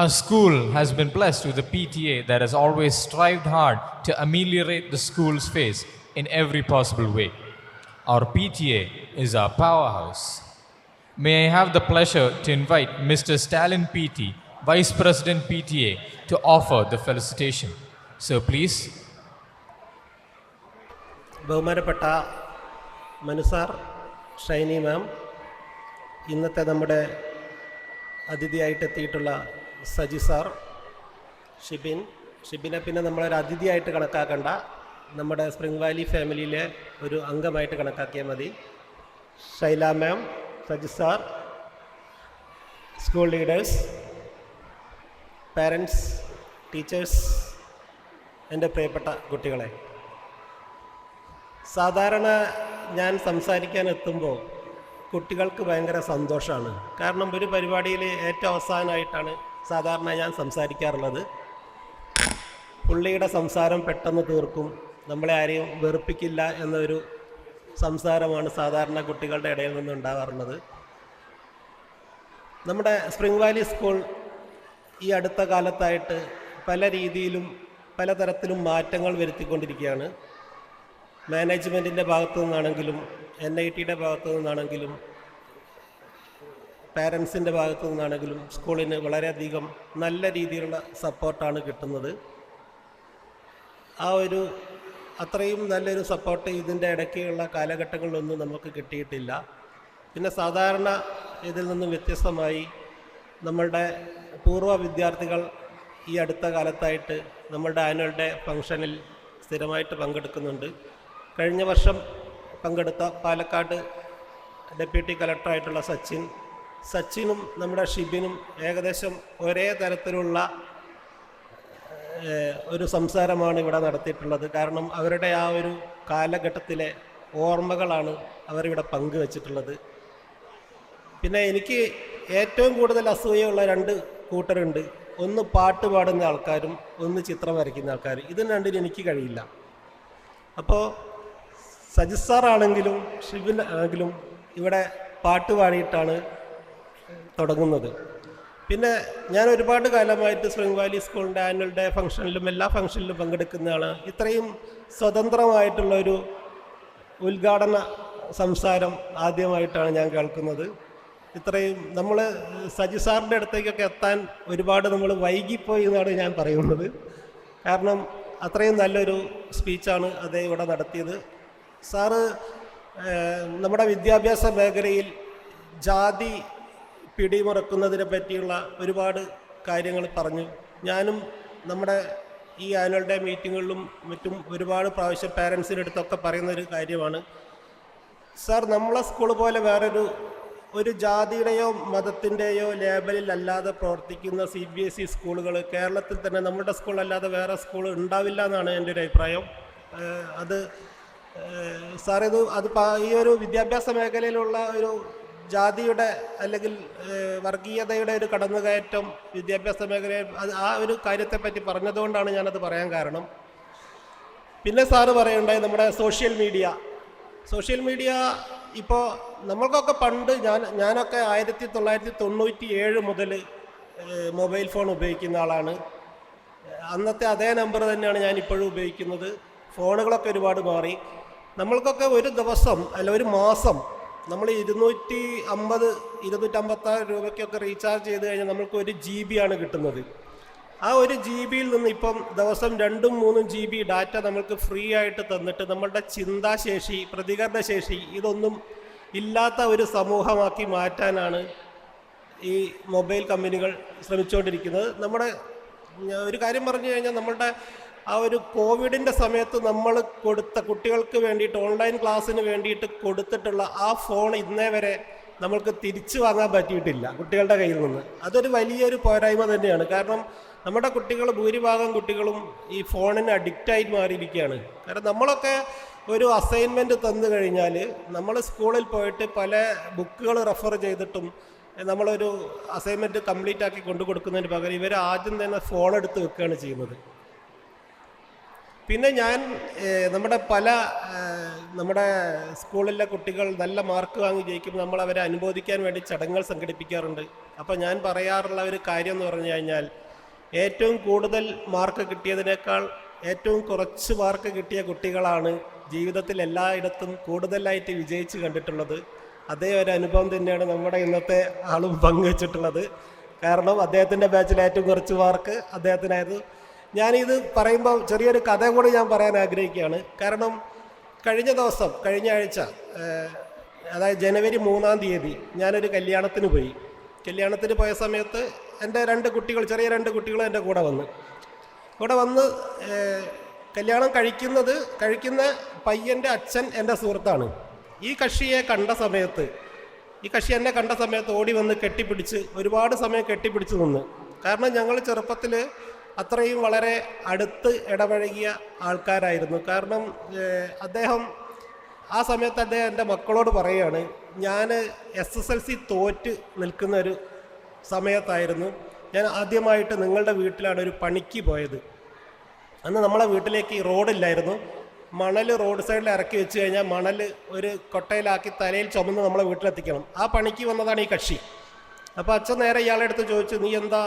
Our school has been blessed with a PTA that has always strived hard to ameliorate the school's face in every possible way. Our PTA is our powerhouse. May I have the pleasure to invite Mr. Stalin PT, Vice President PTA, to offer the felicitation. Sir, please. ബഹുമാനപ്പെട്ട Manu sir, Shiny മാം, ഇന്നത്തെ നമ്മുടെ അതിഥിയായിട്ട് എത്തിയിട്ടുള്ള Saji sir, ഷിബിനെ പിന്നെ നമ്മളൊരു അതിഥിയായിട്ട് കണക്കാക്കണ്ട, നമ്മുടെ spring Valley ഫാമിലിയിലെ ഒരു അംഗമായിട്ട് കണക്കാക്കിയാൽ മതി. Shaila ma'am, Saji sir, school leaders, parents, teachers, എൻ്റെ പ്രിയപ്പെട്ട കുട്ടികളെ, സാധാരണ ഞാൻ സംസാരിക്കാൻ എത്തുമ്പോൾ കുട്ടികൾക്ക് ഭയങ്കര സന്തോഷമാണ്. കാരണം ഒരു പരിപാടിയിൽ ഏറ്റവും അവസാനമായിട്ടാണ് സാധാരണ ഞാൻ സംസാരിക്കാറുള്ളത്. പുള്ളിയുടെ സംസാരം പെട്ടെന്ന് തീർക്കും, നമ്മളെ ആരെയും വെറുപ്പിക്കില്ല എന്നൊരു സംസാരമാണ് സാധാരണ കുട്ടികളുടെ ഇടയിൽ നിന്ന് ഉണ്ടാകാറുള്ളത്. നമ്മുടെ സ്പ്രിംഗ് വാലി സ്കൂൾ ഈ അടുത്ത കാലത്തായിട്ട് പല രീതിയിലും പലതരത്തിലും മാറ്റങ്ങൾ വരുത്തിക്കൊണ്ടിരിക്കുകയാണ്. മാനേജ്മെൻറ്റിൻ്റെ ഭാഗത്തു നിന്നാണെങ്കിലും NITയുടെ ഭാഗത്തു നിന്നാണെങ്കിലും പാരൻസിൻ്റെ ഭാഗത്തു നിന്നാണെങ്കിലും സ്കൂളിന് വളരെയധികം നല്ല രീതിയിലുള്ള സപ്പോർട്ടാണ് കിട്ടുന്നത്. ആ ഒരു അത്രയും നല്ലൊരു സപ്പോർട്ട് ഇതിൻ്റെ ഇടയ്ക്കുള്ള കാലഘട്ടങ്ങളിലൊന്നും നമുക്ക് കിട്ടിയിട്ടില്ല. പിന്നെ സാധാരണ ഇതിൽ നിന്നും വ്യത്യസ്തമായി നമ്മളുടെ പൂർവ്വ വിദ്യാർത്ഥികൾ ഈ അടുത്ത കാലത്തായിട്ട് നമ്മളുടെ ആനുവൽ ഡേ ഫംഗ്ഷനിൽ സ്ഥിരമായിട്ട് പങ്കെടുക്കുന്നുണ്ട്. കഴിഞ്ഞ വർഷം പങ്കെടുത്ത പാലക്കാട് ഡെപ്യൂട്ടി കളക്ടറായിട്ടുള്ള സച്ചിനും നമ്മുടെ ഷിബിനും ഏകദേശം ഒരേ തരത്തിലുള്ള ഒരു സംസാരമാണ് ഇവിടെ നടത്തിയിട്ടുള്ളത്. കാരണം അവരുടെ ആ ഒരു കാലഘട്ടത്തിലെ ഓർമ്മകളാണ് അവരിവിടെ പങ്കുവച്ചിട്ടുള്ളത്. പിന്നെ എനിക്ക് ഏറ്റവും കൂടുതൽ അസൂയുള്ള 2 കൂട്ടരുണ്ട്. ഒന്ന് പാട്ട് പാടുന്ന ആൾക്കാരും ഒന്ന് ചിത്രം വരയ്ക്കുന്ന ആൾക്കാരും. ഇതിന് രണ്ടിനും എനിക്ക് കഴിയില്ല. അപ്പോൾ സജിത് സാറാണെങ്കിലും ഷിബിൻ ആണെങ്കിലും ഇവിടെ പാട്ട് പാടിയിട്ടാണ് തുടങ്ങുന്നത്. പിന്നെ ഞാൻ ഒരുപാട് കാലമായിട്ട് സ്പ്രിംഗ് വാലി സ്കൂളിൻ്റെ ആനുവൽ ഡേ ഫംഗ്ഷനിലും എല്ലാ ഫംഗ്ഷനിലും പങ്കെടുക്കുന്നതാണ്. ഇത്രയും സ്വതന്ത്രമായിട്ടുള്ളൊരു ഉദ്ഘാടന സംസാരം ആദ്യമായിട്ടാണ് ഞാൻ കേൾക്കുന്നത്. ഇത്രയും നമ്മൾ സജി സാറിൻ്റെ അടുത്തേക്കൊക്കെ എത്താൻ ഒരുപാട് നമ്മൾ വൈകിപ്പോയി എന്നാണ് ഞാൻ പറയുന്നത്. കാരണം അത്രയും നല്ലൊരു സ്പീച്ചാണ് അദ്ദേഹം ഇവിടെ നടത്തിയത്. സാറ് നമ്മുടെ വിദ്യാഭ്യാസ മേഖലയിൽ ജാതി പിടിമുറക്കുന്നതിനെ പറ്റിയുള്ള ഒരുപാട് കാര്യങ്ങൾ പറഞ്ഞു. ഞാനും നമ്മുടെ ഈ ആനുവൽ ഡേ മീറ്റിങ്ങുകളിലും മറ്റും ഒരുപാട് പ്രാവശ്യം പാരൻസിൻ്റെ അടുത്തൊക്കെ പറയുന്നൊരു കാര്യമാണ്, സാർ നമ്മളെ സ്കൂൾ പോലെ ഒരു ജാതിയുടെയോ മതത്തിൻ്റെയോ ലേബലിൽ അല്ലാതെ പ്രവർത്തിക്കുന്ന CBSE സ്കൂളുകൾ കേരളത്തിൽ തന്നെ നമ്മുടെ സ്കൂളല്ലാതെ വേറെ സ്കൂൾ ഉണ്ടാവില്ല എന്നാണ് എൻ്റെ ഒരു അഭിപ്രായം. അത് സാർ ഈ ഒരു വിദ്യാഭ്യാസ മേഖലയിലുള്ള ഒരു ജാതിയുടെ അല്ലെങ്കിൽ വർഗീയതയുടെ ഒരു കടന്നുകയറ്റം വിദ്യാഭ്യാസ മേഖലയിൽ ആ ഒരു കാര്യത്തെപ്പറ്റി പറഞ്ഞതുകൊണ്ടാണ് ഞാനത് പറയാൻ കാരണം. പിന്നെ സാറ് പറയുണ്ടായി നമ്മുടെ സോഷ്യൽ മീഡിയ ഇപ്പോൾ നമ്മൾക്കൊക്കെ പണ്ട് ഞാനൊക്കെ 1997 മുതൽ മൊബൈൽ ഫോൺ ഉപയോഗിക്കുന്ന ആളാണ്. അന്നത്തെ അതേ നമ്പർ തന്നെയാണ് ഞാൻ ഇപ്പോഴും ഉപയോഗിക്കുന്നത്. ഫോണുകളൊക്കെ ഒരുപാട് മാറി. നമ്മൾക്കൊക്കെ ഒരു ദിവസം അല്ല ഒരു മാസം നമ്മൾ 250-256 രൂപയ്ക്കൊക്കെ റീചാർജ് ചെയ്ത് കഴിഞ്ഞാൽ നമ്മൾക്ക് 1 GB ആണ് കിട്ടുന്നത്. ആ 1 GB നിന്ന് ഇപ്പം ദിവസം 2-3 GB ഡാറ്റ നമ്മൾക്ക് ഫ്രീ ആയിട്ട് തന്നിട്ട് നമ്മളുടെ ചിന്താശേഷി, പ്രതികരണശേഷി ഇതൊന്നും ഇല്ലാത്ത ഒരു സമൂഹമാക്കി മാറ്റാനാണ് ഈ മൊബൈൽ കമ്പനികൾ ശ്രമിച്ചുകൊണ്ടിരിക്കുന്നത്. ഒരു കാര്യം പറഞ്ഞു കഴിഞ്ഞാൽ നമ്മളുടെ ആ ഒരു കോവിഡിൻ്റെ സമയത്ത് നമ്മൾ കൊടുത്ത കുട്ടികൾക്ക് വേണ്ടിയിട്ട് ഓൺലൈൻ ക്ലാസ്സിന് വേണ്ടിയിട്ട് കൊടുത്തിട്ടുള്ള ആ ഫോൺ ഇന്നേ വരെ നമ്മൾക്ക് തിരിച്ചു വാങ്ങാൻ പറ്റിയിട്ടില്ല കുട്ടികളുടെ കയ്യിൽ നിന്ന്. അതൊരു വലിയൊരു പോരായ്മ തന്നെയാണ്. കാരണം നമ്മുടെ ഭൂരിഭാഗം കുട്ടികളും ഈ ഫോണിന് അഡിക്റ്റായി മാറിയിരിക്കുകയാണ്. കാരണം നമ്മളൊക്കെ ഒരു അസൈൻമെൻറ്റ് തന്നു കഴിഞ്ഞാൽ നമ്മൾ സ്കൂളിൽ പോയിട്ട് പല ബുക്കുകൾ റെഫർ ചെയ്തിട്ടും നമ്മളൊരു അസൈൻമെൻറ്റ് കംപ്ലീറ്റ് ആക്കി കൊണ്ടു കൊടുക്കുന്നതിന് പകരം ഇവർ ആദ്യം തന്നെ ഫോൺ എടുത്ത് വെക്കുകയാണ് ചെയ്യുന്നത്. പിന്നെ ഞാൻ നമ്മുടെ സ്കൂളിലെ കുട്ടികൾ നല്ല മാർക്ക് വാങ്ങി ജയിക്കുമ്പോൾ നമ്മൾ അവരെ അനുമോദിക്കാൻ വേണ്ടി ചടങ്ങുകൾ സംഘടിപ്പിക്കാറുണ്ട്. അപ്പോൾ ഞാൻ പറയാറുള്ള ഒരു കാര്യം എന്ന് പറഞ്ഞു കഴിഞ്ഞാൽ ഏറ്റവും കൂടുതൽ മാർക്ക് കിട്ടിയതിനേക്കാൾ ഏറ്റവും കുറച്ച് മാർക്ക് കിട്ടിയ കുട്ടികളാണ് ജീവിതത്തിൽ എല്ലായിടത്തും കൂടുതലായിട്ട് വിജയിച്ച് കണ്ടിട്ടുള്ളത്. അതേ ഒരു അനുഭവം തന്നെയാണ് നമ്മുടെ ഇന്നത്തെ ആളും പങ്കുവച്ചിട്ടുള്ളത്. കാരണം അദ്ദേഹത്തിൻ്റെ ബാച്ചിൽ ഏറ്റവും കുറച്ച് മാർക്ക് അദ്ദേഹത്തിനായിരുന്നു. ഞാനിത് പറയുമ്പോൾ ചെറിയൊരു കഥ കൂടി ഞാൻ പറയാൻ ആഗ്രഹിക്കുകയാണ്. കാരണം കഴിഞ്ഞ ആഴ്ച അതായത് ജനുവരി 3-ാം തീയതി ഞാനൊരു കല്യാണത്തിന് പോയ സമയത്ത് എൻ്റെ ചെറിയ രണ്ട് കുട്ടികൾ എൻ്റെ കൂടെ വന്ന് കല്യാണം കഴിക്കുന്ന പയ്യൻ്റെ അച്ഛൻ എൻ്റെ സുഹൃത്താണ്. ഈ കക്ഷി എന്നെ കണ്ട സമയത്ത് ഓടി വന്ന് ഒരുപാട് സമയം കെട്ടിപ്പിടിച്ച് നിന്ന്. കാരണം ഞങ്ങൾ ചെറുപ്പത്തിൽ അത്രയും വളരെ അടുത്ത് ഇടപഴകിയ ആൾക്കാരായിരുന്നു. കാരണം ആ സമയത്ത് അദ്ദേഹം എൻ്റെ മക്കളോട് പറയുകയാണ്, ഞാൻ SSLC തോറ്റ് നിൽക്കുന്ന ഒരു സമയത്തായിരുന്നു ഞാൻ ആദ്യമായിട്ട് നിങ്ങളുടെ വീട്ടിലാണ് ഒരു പണിക്ക് പോയത്. അന്ന് നമ്മളെ വീട്ടിലേക്ക് റോഡില്ലായിരുന്നു. മണൽ റോഡ് സൈഡിൽ ഇറക്കി വെച്ച് കഴിഞ്ഞാൽ മണൽ ഒരു കൊട്ടയിലാക്കി തലയിൽ ചുമന്ന് നമ്മളെ വീട്ടിലെത്തിക്കണം. ആ പണിക്ക് വന്നതാണ് ഈ കക്ഷി. അപ്പോൾ അച്ഛൻ നേരെ ഇയാളുടെ അടുത്ത് ചോദിച്ചു, നീ എന്താ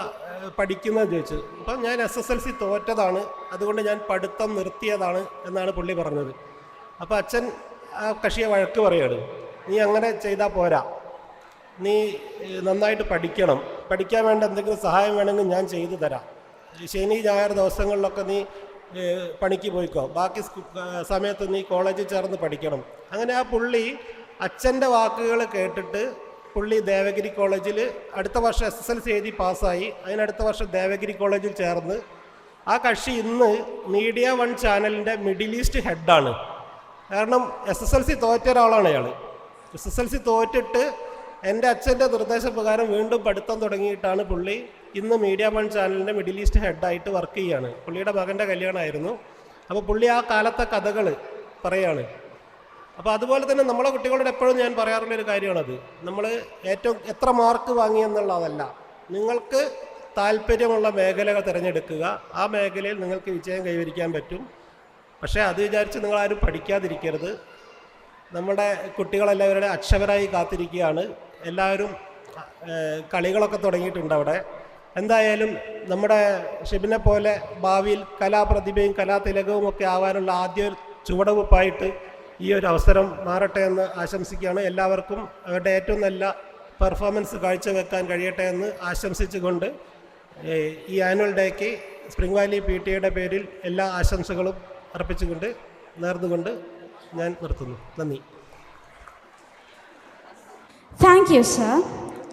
പഠിക്കുന്നത് ചോദിച്ചു. അപ്പം ഞാൻ SSLC തോറ്റതാണ്, അതുകൊണ്ട് ഞാൻ പഠിത്തം നിർത്തിയതാണ് എന്നാണ് പുള്ളി പറഞ്ഞത്. അപ്പോൾ അച്ഛൻ ആ കക്ഷിയെ വഴക്ക് പറയുകയാണ്, നീ അങ്ങനെ ചെയ്താൽ പോരാ, നീ നന്നായിട്ട് പഠിക്കാൻ വേണ്ട എന്തെങ്കിലും സഹായം വേണമെങ്കിൽ ഞാൻ ചെയ്തു തരാം. ശനി ഞായർ ദിവസങ്ങളിലൊക്കെ നീ പണിക്ക് പോയിക്കോ, ബാക്കി സമയത്ത് നീ കോളേജിൽ ചേർന്ന് പഠിക്കണം. അങ്ങനെ ആ പുള്ളി അച്ഛൻ്റെ വാക്കുകൾ കേട്ടിട്ട് പുള്ളി ദേവഗിരി കോളേജിൽ അടുത്ത വർഷം SSLC എഴുതി പാസ്സായി. അതിനടുത്ത വർഷം ദേവഗിരി കോളേജിൽ ചേർന്ന് ആ കക്ഷി ഇന്ന് മീഡിയ 1 ചാനലിൻ്റെ മിഡിൽ ഈസ്റ്റ് ഹെഡാണ്. കാരണം SSLC തോറ്റ ഒരാളാണ് അയാൾ. SSLC തോറ്റിട്ട് എൻ്റെ അച്ഛൻ്റെ നിർദ്ദേശപ്രകാരം വീണ്ടും പഠിത്തം തുടങ്ങിയിട്ടാണ് പുള്ളി ഇന്ന് മീഡിയ 1 ചാനലിൻ്റെ മിഡിൽ ഈസ്റ്റ് ഹെഡായിട്ട് വർക്ക് ചെയ്യുകയാണ്. പുള്ളിയുടെ മകൻ്റെ കല്യാണമായിരുന്നു. അപ്പോൾ പുള്ളി ആ കാലത്തെ കഥകൾ പറയാണ്. അപ്പോൾ അതുപോലെ തന്നെ നമ്മളെ കുട്ടികളോട് എപ്പോഴും ഞാൻ പറയാറുള്ളൊരു കാര്യമാണത്. നമ്മൾ ഏറ്റവും എത്ര മാർക്ക് വാങ്ങിയെന്നുള്ളതല്ല, നിങ്ങൾക്ക് താല്പര്യമുള്ള മേഖലകൾ തിരഞ്ഞെടുക്കുക. ആ മേഖലയിൽ നിങ്ങൾക്ക് വിജയം കൈവരിക്കാൻ പറ്റും. പക്ഷേ അത് വിചാരിച്ച് നിങ്ങളാരും പഠിക്കാതിരിക്കരുത്. നമ്മുടെ കുട്ടികളെല്ലാവരുടെ അക്ഷരരായി കാത്തിരിക്കുകയാണ്. എല്ലാവരും കളികളൊക്കെ തുടങ്ങിയിട്ടുണ്ട് അവിടെ. എന്തായാലും നമ്മുടെ ഷിബിനെ പോലെ ഭാവിയിൽ കലാപ്രതിഭയും കലാതിലകവും ഒക്കെ ആവാനുള്ള ആദ്യ ചുവടുവെപ്പായിട്ട് ഈ ഒരു അവസരം മാറട്ടെ എന്ന് ആശംസിക്കുകയാണ്. എല്ലാവർക്കും അവരുടെ ഏറ്റവും നല്ല പെർഫോമൻസ് കാഴ്ചവെക്കാൻ കഴിയട്ടെ എന്ന് ആശംസിച്ചുകൊണ്ട് ഈ ആനുവൽ ഡേക്ക് സ്പ്രിംഗ് വാലി PTA പേരിൽ എല്ലാ ആശംസകളും അർപ്പിച്ചുകൊണ്ട് നേർന്നുകൊണ്ട് ഞാൻ നിർത്തുന്നു. നന്ദി. Thank you, sir.